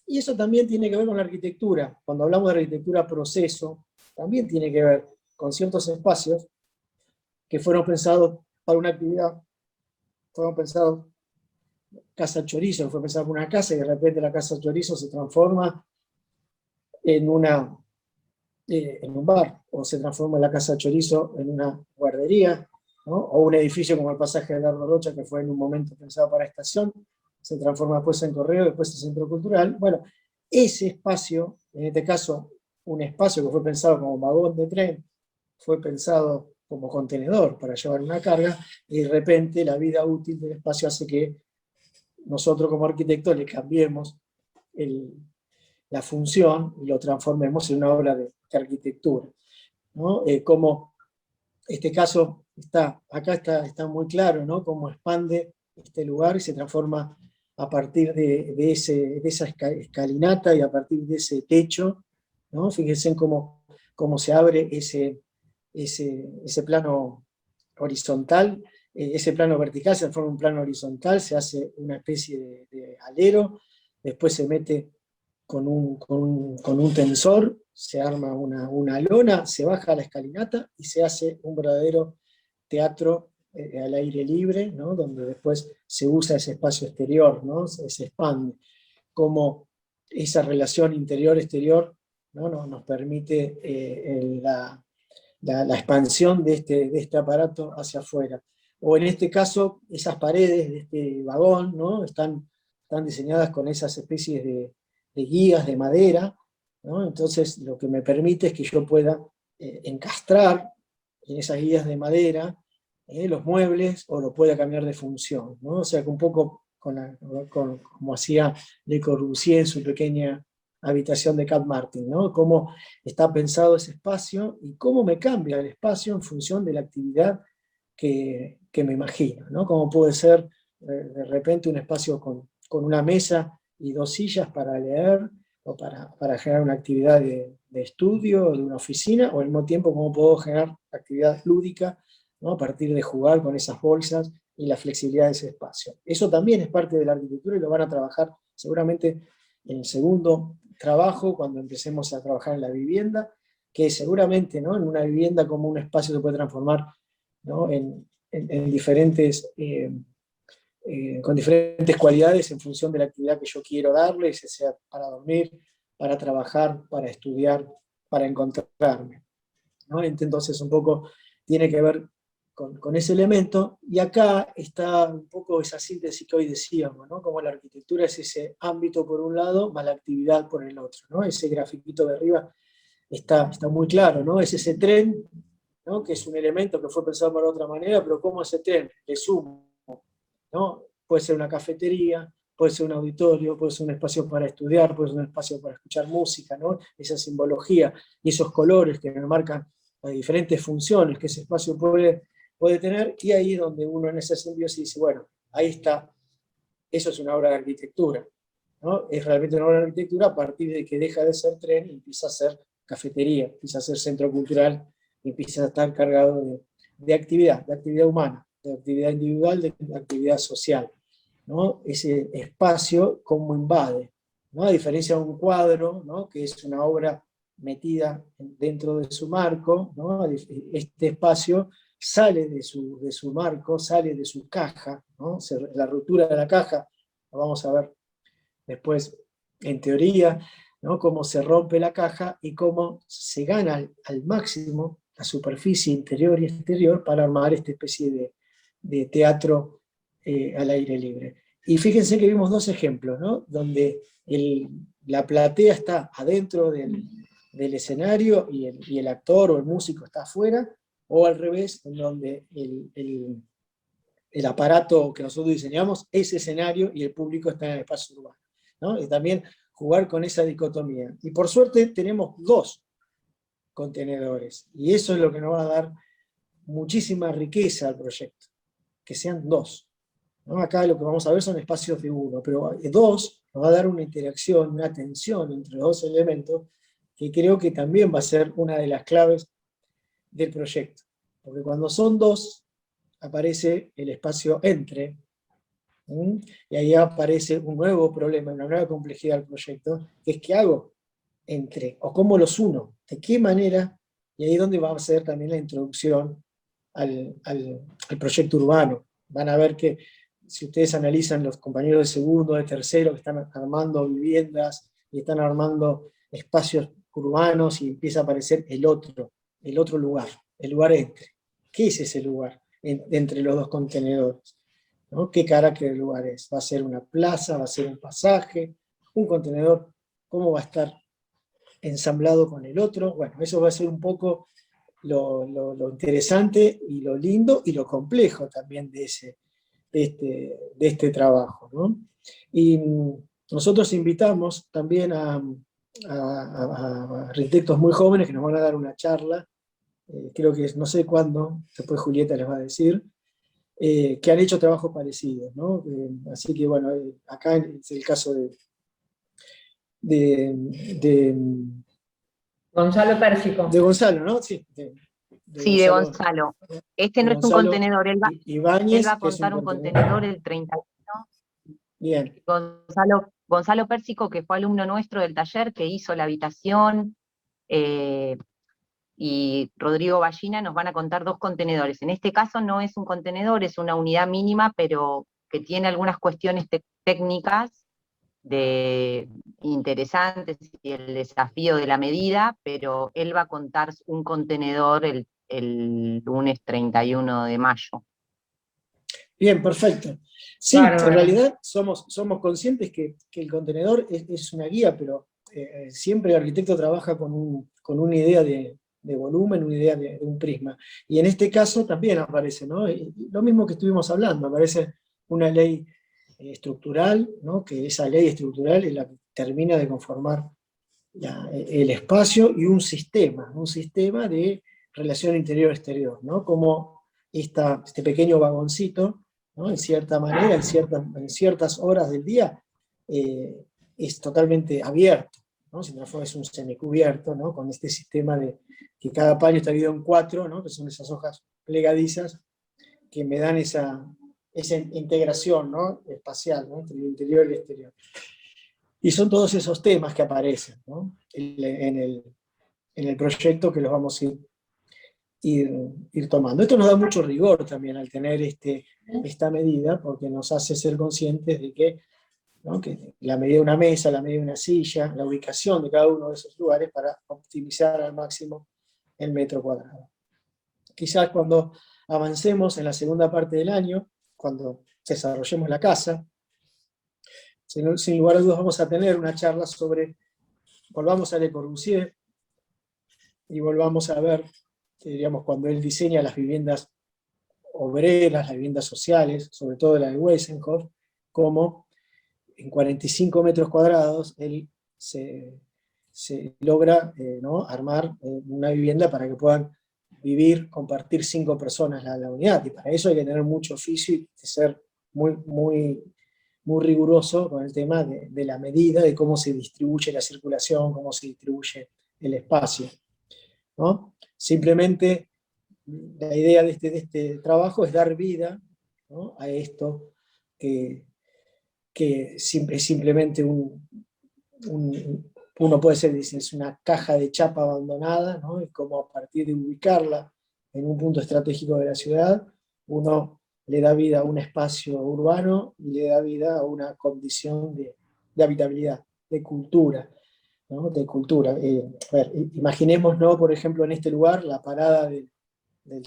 Y eso también tiene que ver con la arquitectura. Cuando hablamos de arquitectura proceso, también tiene que ver con ciertos espacios que fueron pensados para una actividad, fueron pensados, casa chorizo, fue pensada por una casa y de repente la casa chorizo se transforma en un bar, o se transforma la casa chorizo en una guardería, ¿no? O un edificio como el pasaje de Largo Rocha, que fue en un momento pensado para estación, se transforma después en correo, después en centro cultural. Bueno, ese espacio, en este caso, un espacio que fue pensado como vagón de tren, fue pensado como contenedor para llevar una carga, y de repente la vida útil del espacio hace que nosotros como arquitectos le cambiemos la función y lo transformemos en una obra de arquitectura, ¿no? Como este caso acá está muy claro, ¿no? Cómo expande este lugar y se transforma a partir de esa escalinata y a partir de ese techo, ¿no? Fíjense en cómo se abre ese plano horizontal, ese plano vertical se transforma en un plano horizontal, se hace una especie de alero, después se mete con un tensor, se arma una lona, se baja la escalinata y se hace un verdadero teatro al aire libre, ¿no? Donde después se usa ese espacio exterior, ¿no? Se expande. Como esa relación interior-exterior, ¿no? Nos permite la expansión de este aparato hacia afuera. O en este caso, esas paredes de este vagón, ¿no? están diseñadas con esas especies de guías de madera, ¿no? Entonces lo que me permite es que yo pueda encastrar en esas guías de madera los muebles, o lo pueda cambiar de función, ¿no? O sea que un poco como hacía Le Corbusier en su pequeña habitación de Cat Martin, ¿no? Cómo está pensado ese espacio y cómo me cambia el espacio en función de la actividad que me imagino, ¿no? Como puede ser de repente un espacio con una mesa y 2 sillas para leer, o para generar una actividad de estudio, o de una oficina, o al mismo tiempo cómo puedo generar actividad lúdica, ¿no? A partir de jugar con esas bolsas y la flexibilidad de ese espacio. Eso también es parte de la arquitectura y lo van a trabajar seguramente en el segundo trabajo, cuando empecemos a trabajar en la vivienda, que seguramente, ¿no? En una vivienda como un espacio se puede transformar, ¿no? en diferentes... con diferentes cualidades en función de la actividad que yo quiero darle, ya sea para dormir, para trabajar, para estudiar, para encontrarme, ¿no? Entonces un poco tiene que ver con ese elemento, y acá está un poco esa síntesis que hoy decíamos, ¿no? Como la arquitectura es ese ámbito por un lado, más la actividad por el otro, ¿no? Ese grafiquito de arriba está muy claro, ¿no? Es ese tren, ¿no? Que es un elemento que fue pensado para otra manera, pero ¿cómo ese tren le sumo, ¿no? Puede ser una cafetería, puede ser un auditorio, puede ser un espacio para estudiar, puede ser un espacio para escuchar música, ¿no? Esa simbología y esos colores que me marcan las diferentes funciones que ese espacio puede tener, y ahí es donde uno en esa simbiosis dice, bueno, ahí está, eso es una obra de arquitectura, ¿no? Es realmente una obra de arquitectura a partir de que deja de ser tren y empieza a ser cafetería, empieza a ser centro cultural, y empieza a estar cargado de actividad humana, de actividad individual, de actividad social, ¿no? Ese espacio como invade, ¿no? A diferencia de un cuadro, ¿no? Que es una obra metida dentro de su marco, ¿no? Este espacio sale de su marco, sale de su caja, ¿no? La ruptura de la caja, lo vamos a ver después en teoría, ¿no? Cómo se rompe la caja y cómo se gana al máximo la superficie interior y exterior para armar esta especie de teatro al aire libre. Y fíjense que vimos dos ejemplos, ¿no? Donde la platea está adentro del escenario y el actor o el músico está afuera, o al revés, en donde el aparato que nosotros diseñamos es escenario y el público está en el espacio urbano, ¿no? Y también jugar con esa dicotomía. Y por suerte tenemos dos contenedores, y eso es lo que nos va a dar muchísima riqueza al proyecto, que sean dos, ¿no? Acá lo que vamos a ver son espacios de uno, pero dos nos va a dar una interacción, una tensión entre los dos elementos, que creo que también va a ser una de las claves del proyecto. Porque cuando son dos, aparece el espacio entre, y ahí aparece un nuevo problema, una nueva complejidad del proyecto, que es qué hago entre, o cómo los uno, de qué manera, y ahí es donde va a ser también la introducción al proyecto urbano. Van a ver que si ustedes analizan los compañeros de segundo, de tercero, que están armando viviendas y están armando espacios urbanos, y empieza a aparecer el otro lugar, el lugar entre. ¿Qué es ese lugar entre los dos contenedores? ¿No? ¿Qué carácter del lugar es? ¿Va a ser una plaza? ¿Va a ser un pasaje? ¿Un contenedor? ¿Cómo va a estar ensamblado con el otro? Bueno, eso va a ser un poco lo interesante y lo lindo y lo complejo también de este trabajo, ¿no? Y nosotros invitamos también a arquitectos muy jóvenes que nos van a dar una charla, creo que no sé cuándo, después Julieta les va a decir, que han hecho trabajos parecidos, ¿no? Así que bueno, acá es el caso de Gonzalo Pérsico. Gonzalo, ¿no? Sí, Sí, de Gonzalo. Este de no es un Gonzalo contenedor, él va Ibáñez, a que es un contar un contenedor el 31. Bien. Gonzalo Pérsico, que fue alumno nuestro del taller, que hizo la habitación, y Rodrigo Ballina nos van a contar dos contenedores. En este caso no es un contenedor, es una unidad mínima, pero que tiene algunas cuestiones técnicas interesantes y el desafío de la medida, pero él va a contar un contenedor el lunes 31 de mayo. Bien, perfecto. Sí, Bárbaro. En realidad somos conscientes que el contenedor es una guía, pero siempre el arquitecto trabaja con una idea de volumen, una idea de un prisma. Y en este caso también aparece, ¿no? Lo mismo que estuvimos hablando, aparece una ley estructural, ¿no? Que esa ley estructural es la que termina de conformar el espacio, y un sistema de relación interior-exterior, ¿no? Como este pequeño vagoncito, ¿no? En cierta manera, en ciertas horas del día, es totalmente abierto, ¿no? Si no es un semicubierto, ¿no? Con este sistema de que cada paño está dividido en 4, ¿no? Que son esas hojas plegadizas que me dan esa integración, ¿no? Espacial, ¿no? Entre el interior y el exterior. Y son todos esos temas que aparecen, ¿no? en el proyecto, que los vamos a ir tomando. Esto nos da mucho rigor también al tener esta medida, porque nos hace ser conscientes de que, ¿no? Que la medida de una mesa, la medida de una silla, la ubicación de cada uno de esos lugares para optimizar al máximo el metro cuadrado. Quizás cuando avancemos en la segunda parte del año, cuando desarrollemos la casa, sin lugar a dudas vamos a tener una charla sobre, volvamos a Le Corbusier, y volvamos a ver, diríamos, cuando él diseña las viviendas obreras, las viviendas sociales, sobre todo la de Weissenhof, como en 45 metros cuadrados él se logra ¿no? armar una vivienda para que puedan vivir, compartir 5 personas la unidad, y para eso hay que tener mucho oficio y ser muy riguroso con el tema de la medida, de cómo se distribuye la circulación, cómo se distribuye el espacio, ¿no? Simplemente la idea de este trabajo es dar vida, ¿no? A esto que es simplemente uno puede ser, es una caja de chapa abandonada, ¿no? Y como a partir de ubicarla en un punto estratégico de la ciudad, uno le da vida a un espacio urbano y le da vida a una condición de habitabilidad, de cultura, ¿no? De cultura. A ver, imaginemos, ¿no? Por ejemplo, en este lugar, la parada del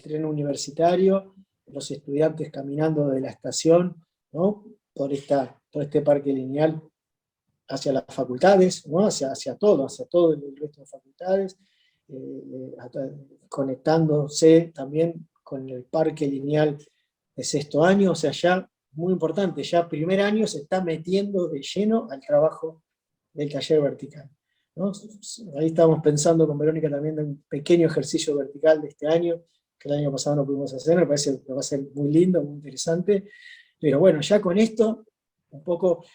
tren universitario, los estudiantes caminando de la estación, ¿no? por este parque lineal hacia las facultades, ¿no? hacia todo el resto de facultades, conectándose también con el parque lineal de sexto año, o sea, ya, muy importante, ya primer año se está metiendo de lleno al trabajo del taller vertical, ¿no? Ahí estamos pensando con Verónica también en un pequeño ejercicio vertical de este año, que el año pasado no pudimos hacer, me parece que va a ser muy lindo, muy interesante, pero bueno, ya con esto, un poco,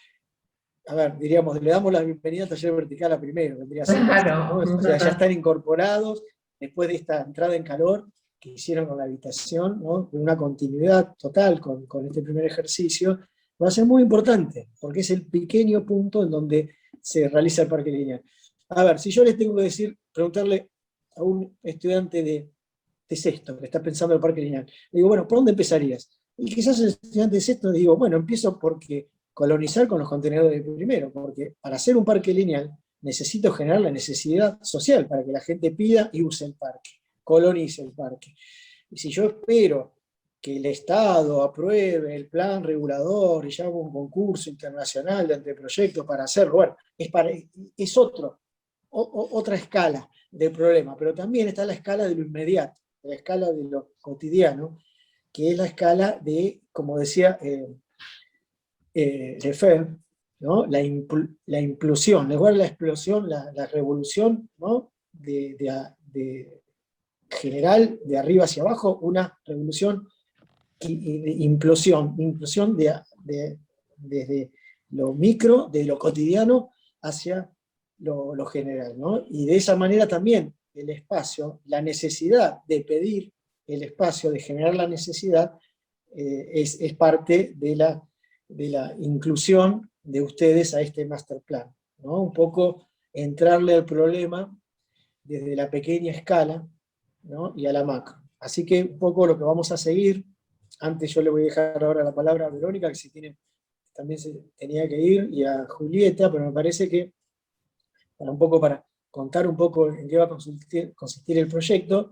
a ver, diríamos, le damos la bienvenida al taller vertical a primero, vendría a ser, Claro. ¿no? O sea, ya están incorporados, después de esta entrada en calor que hicieron con la habitación, ¿no? Una continuidad total con este primer ejercicio, va a ser muy importante, porque es el pequeño punto en donde se realiza el parque lineal. A ver, si yo les tengo que decir, preguntarle a un estudiante de sexto que está pensando en el parque lineal, le digo, bueno, ¿por dónde empezarías? Y quizás el estudiante de sexto le digo, bueno, empiezo porque colonizar con los contenedores de primero, porque para hacer un parque lineal necesito generar la necesidad social para que la gente pida y use el parque, colonice el parque. Y si yo espero que el Estado apruebe el plan regulador y ya hago un concurso internacional de anteproyectos para hacerlo, bueno, es otra escala del problema, pero también está la escala de lo inmediato, la escala de lo cotidiano, que es la escala de, como decía Lefebvre, ¿no? la implosión, en lugar de la explosión, la revolución, ¿no? de general, de arriba hacia abajo, una revolución de implosión desde lo micro, de lo cotidiano, hacia lo general, ¿no? Y de esa manera también el espacio, la necesidad de pedir el espacio, de generar la necesidad, es parte de la inclusión de ustedes a este master plan, ¿no? Un poco entrarle al problema desde la pequeña escala, ¿no? Y a la macro. Así que un poco lo que vamos a seguir, antes yo le voy a dejar ahora la palabra a Verónica, que también se tenía que ir, y a Julieta, pero me parece que para contar un poco en qué va a consistir el proyecto,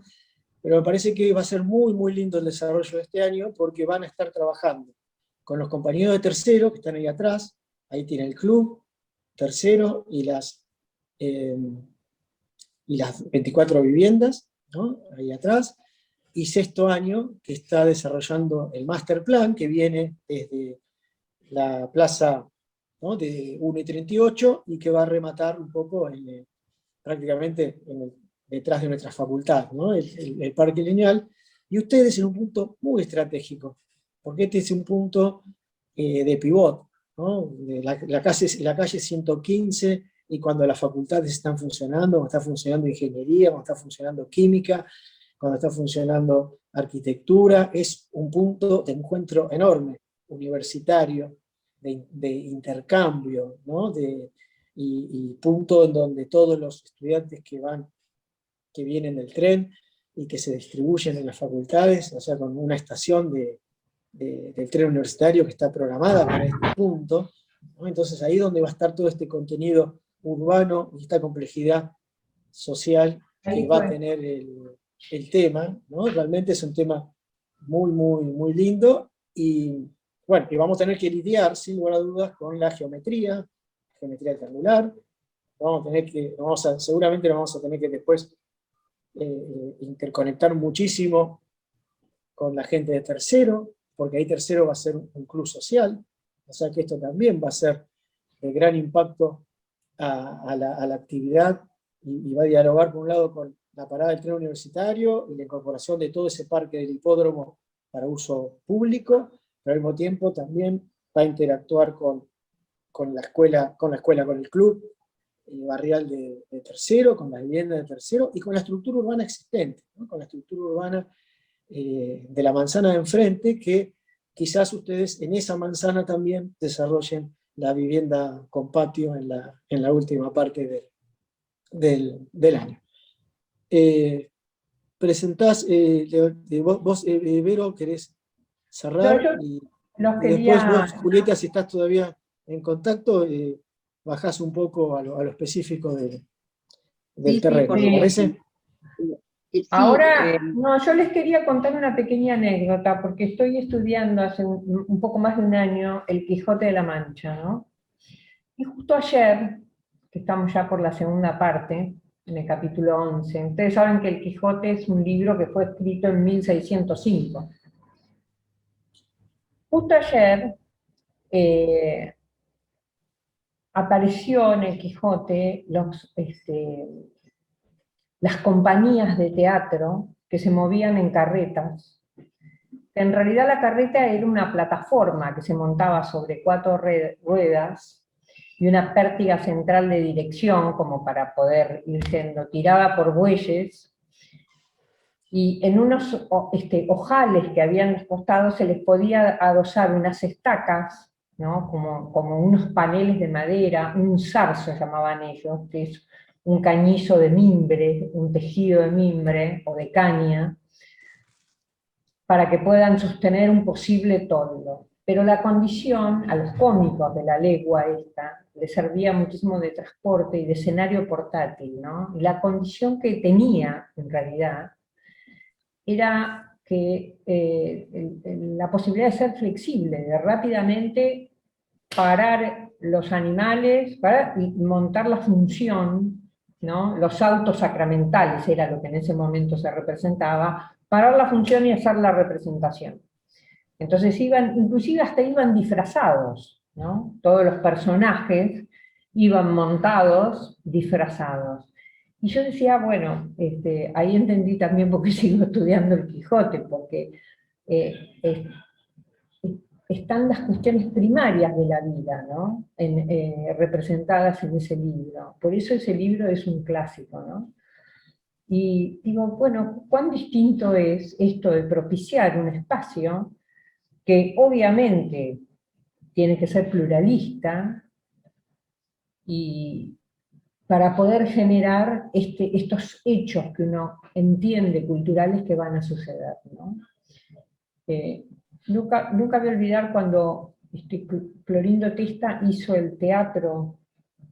pero me parece que va a ser muy, muy lindo el desarrollo de este año, porque van a estar trabajando con los compañeros de tercero, que están ahí atrás, ahí tiene el club, tercero, y las 24 viviendas, ¿no? Ahí atrás, y sexto año, que está desarrollando el master plan, que viene desde la plaza, ¿no? de 1 y 38, y que va a rematar un poco prácticamente detrás de nuestra facultad, ¿no? el parque lineal, y ustedes en un punto muy estratégico, porque este es un punto de pivot, ¿no? De la calle 115, y cuando las facultades están funcionando, cuando está funcionando ingeniería, cuando está funcionando química, cuando está funcionando arquitectura, es un punto de encuentro enorme, universitario, de intercambio, ¿no? Y punto en donde todos los estudiantes que vienen del tren y que se distribuyen en las facultades, o sea, con una estación del tren universitario que está programada para este punto, ¿no? Entonces ahí es donde va a estar todo este contenido urbano y esta complejidad social que va a tener el tema, ¿no? Realmente es un tema muy, muy, muy lindo, y bueno, y vamos a tener que lidiar, sin lugar a dudas, con la geometría triangular. Seguramente nos vamos a tener que después interconectar muchísimo con la gente de tercero, porque ahí tercero va a ser un club social, o sea que esto también va a ser de gran impacto a la actividad, y va a dialogar por un lado con la parada del tren universitario y la incorporación de todo ese parque del hipódromo para uso público, pero al mismo tiempo también va a interactuar con la escuela, con el club barrial de tercero, con las viviendas de tercero y con la estructura urbana existente, ¿no? Con la estructura urbana de la manzana de enfrente, que quizás ustedes en esa manzana también desarrollen la vivienda con patio en la última parte del año. Presentás, vos, Vero, querés cerrar, Yo y los después quería, vos, Julieta, si estás todavía en contacto, bajás un poco a lo específico del Sí, terreno, por ¿te parece? Sí, Ahora, no, yo les quería contar una pequeña anécdota, porque estoy estudiando hace un poco más de un año el Quijote de la Mancha, ¿no? Y justo ayer, que estamos ya por la segunda parte, en el capítulo 11, ustedes saben que el Quijote es un libro que fue escrito en 1605. Justo ayer apareció en el Quijote las compañías de teatro que se movían en carretas. En realidad la carreta era una plataforma que se montaba sobre 4 ruedas y una pértiga central de dirección como para poder ir siendo tirada por bueyes, y en unos ojales que había en los costados se les podía adosar unas estacas, ¿no? como unos paneles de madera, un zarzo llamaban ellos, que es un cañizo de mimbre, un tejido de mimbre o de caña, para que puedan sostener un posible toldo. Pero la condición, a los cómicos de la legua esta, les servía muchísimo de transporte y de escenario portátil, ¿no? Y la condición que tenía, en realidad, era que la posibilidad de ser flexible, de rápidamente parar los animales, y montar la función, ¿no? Los autos sacramentales era lo que en ese momento se representaba, parar la función y hacer la representación. Entonces inclusive hasta iban disfrazados, ¿no? Todos los personajes iban montados, disfrazados. Y yo decía, bueno, ahí entendí también por qué sigo estudiando el Quijote, porque están las cuestiones primarias de la vida, ¿no? Representadas en ese libro. Por eso ese libro es un clásico, ¿no? Y digo, bueno, ¿cuán distinto es esto de propiciar un espacio que obviamente tiene que ser pluralista, y para poder generar estos hechos que uno entiende culturales que van a suceder, ¿no? Nunca voy a olvidar cuando Clorindo Testa hizo el teatro,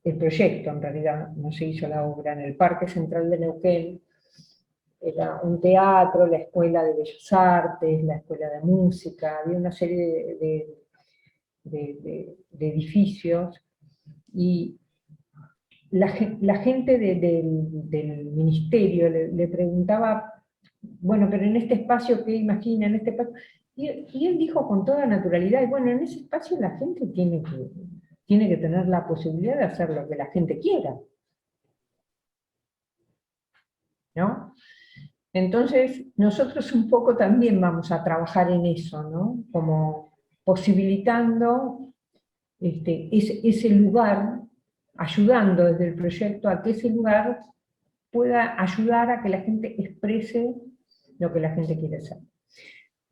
el proyecto en realidad, no se hizo la obra, en el Parque Central de Neuquén. Era un teatro, la Escuela de Bellas Artes, la Escuela de Música, había una serie de edificios, y la gente del ministerio le preguntaba, bueno, pero en este espacio, ¿qué imagina? En este espacio? Y él dijo con toda naturalidad, y bueno, en ese espacio la gente tiene que tener la posibilidad de hacer lo que la gente quiera, ¿no? Entonces, nosotros un poco también vamos a trabajar en eso, ¿no? Como posibilitando ese lugar, ayudando desde el proyecto a que ese lugar pueda ayudar a que la gente exprese lo que la gente quiere hacer.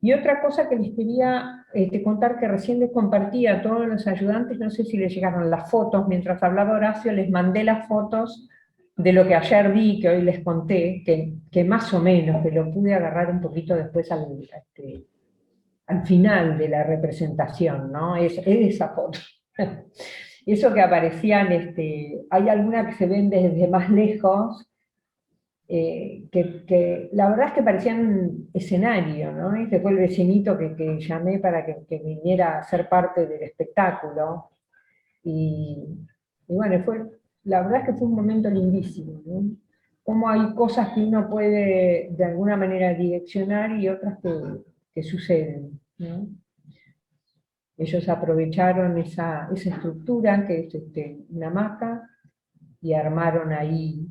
Y otra cosa que les quería contar, que recién les compartí a todos los ayudantes, no sé si les llegaron las fotos, mientras hablaba Horacio les mandé las fotos de lo que ayer vi, que hoy les conté, que más o menos, que lo pude agarrar un poquito después al final de la representación, ¿no? Es esa foto. Eso que aparecían, hay algunas que se ven desde más lejos, que la verdad es que parecían escenario, ¿no? Este fue el vecinito que llamé para que viniera a ser parte del espectáculo, y bueno, la verdad es que fue un momento lindísimo, ¿no? Como hay cosas que uno puede de alguna manera direccionar y otras que suceden, ¿no? Ellos aprovecharon esa estructura, que es una hamaca, y armaron ahí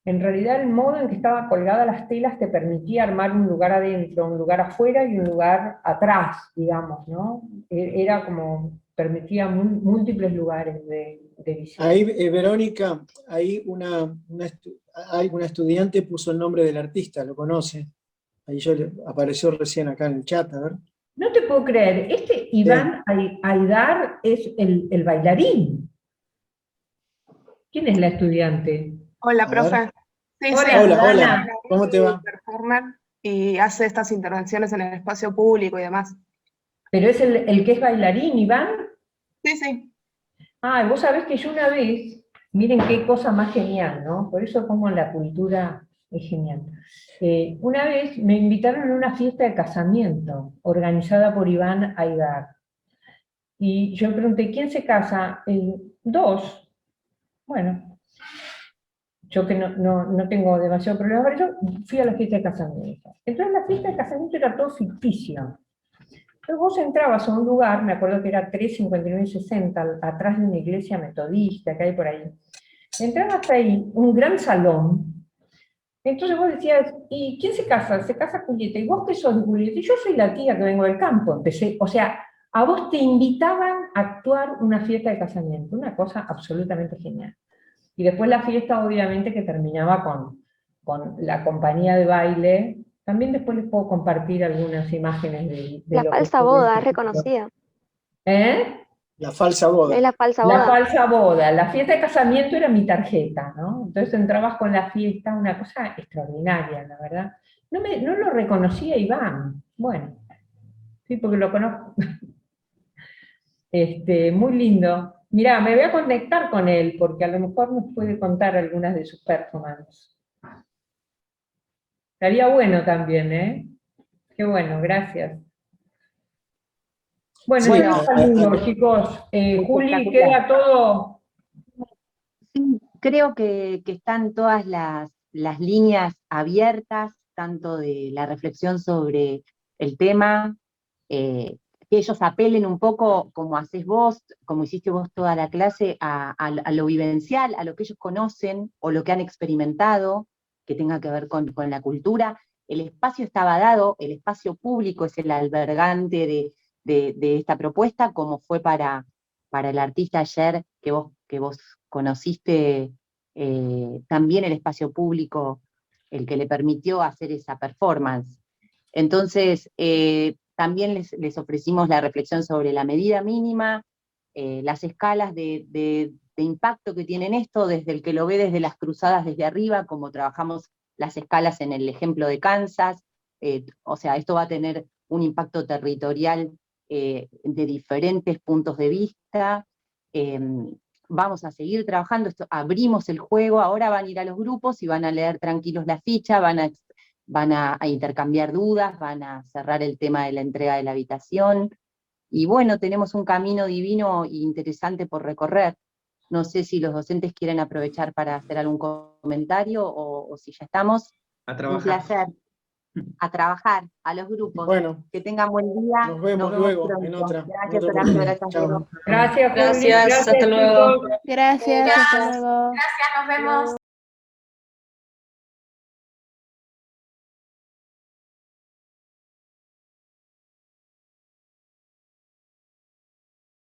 en realidad el modo en que estaban colgadas las telas te permitía armar un lugar adentro, un lugar afuera y un lugar atrás, digamos, ¿no? Era como, permitía múltiples lugares de visión. Ahí, Verónica, ahí una estudiante puso el nombre del artista, ¿lo conoce? Ahí apareció recién acá en el chat, a ver. No te puedo creer, Iván Aidar es el bailarín. ¿Quién es la estudiante? Hola, A profe. ver. Sí, Hola, sí, Hola, ¿cómo te va? performer y hace estas intervenciones en el espacio público y demás. ¿Pero es el que es bailarín, Iván? Sí, sí. Ah, vos sabés que yo una vez Miren qué cosa más genial, ¿no? Por eso como la cultura es genial. Una vez me invitaron a una fiesta de casamiento organizada por Iván Aidar. Y yo pregunté, ¿quién se casa? Dos. Bueno, yo que no tengo demasiado problema, pero yo fui a la fiesta de casamiento. Entonces la fiesta de casamiento era todo ficticio. Entonces vos entrabas a un lugar, me acuerdo que era 359 y 60, atrás de una iglesia metodista que hay por ahí. Entrabas ahí, un gran salón. Entonces vos decías, ¿y quién se casa? Se casa Julieta. ¿Y vos qué sos de Julieta? Y yo soy la tía que vengo del campo. Empecé, o sea, a vos te invitaban a actuar una fiesta de casamiento, una cosa absolutamente genial. Y después la fiesta, obviamente, que terminaba con la compañía de baile. También después les puedo compartir algunas imágenes de La lo que falsa fue boda, ese es reconocida. ¿Eh? La falsa boda. Es la falsa La boda. falsa boda. La fiesta de casamiento era mi tarjeta, ¿no? Entonces entrabas con la fiesta, una cosa extraordinaria, la verdad. No lo reconocía Iván. Bueno, sí, porque lo conozco. Muy lindo. Mirá, me voy a conectar con él, porque a lo mejor nos puede contar algunas de sus performances. Estaría bueno también, ¿eh? Qué bueno, gracias. Bueno, Sí, yo los saludo, chicos. Juli, Espectacular. queda todo. Sí, creo que están todas las líneas abiertas, tanto de la reflexión sobre el tema, que ellos apelen un poco, como haces vos, como hiciste vos toda la clase, a lo vivencial, a lo que ellos conocen o lo que han experimentado, que tenga que ver con la cultura. El espacio estaba dado, el espacio público es el albergante de esta propuesta, como fue para el artista ayer que vos conociste, también el espacio público, el que le permitió hacer esa performance. Entonces, también les ofrecimos la reflexión sobre la medida mínima, las escalas de impacto que tienen esto, desde el que lo ve desde las cruzadas desde arriba, como trabajamos las escalas en el ejemplo de Kansas, o sea, esto va a tener un impacto territorial de diferentes puntos de vista. Vamos a seguir trabajando, abrimos el juego, ahora van a ir a los grupos y van a leer tranquilos la ficha, van a intercambiar dudas, van a cerrar el tema de la entrega de la habitación, y bueno, tenemos un camino divino e interesante por recorrer. No sé si los docentes quieren aprovechar para hacer algún comentario, o si ya estamos. A Un trabajar. placer. A trabajar, a los grupos. Bueno, Que tengan buen día. nos vemos luego pronto. en otra Gracias, Horacio, oportunidad. gracias, Chao. Diego. Gracias, Juli. Gracias, hasta luego. Chicos. Gracias, hasta luego. Gracias, nos vemos.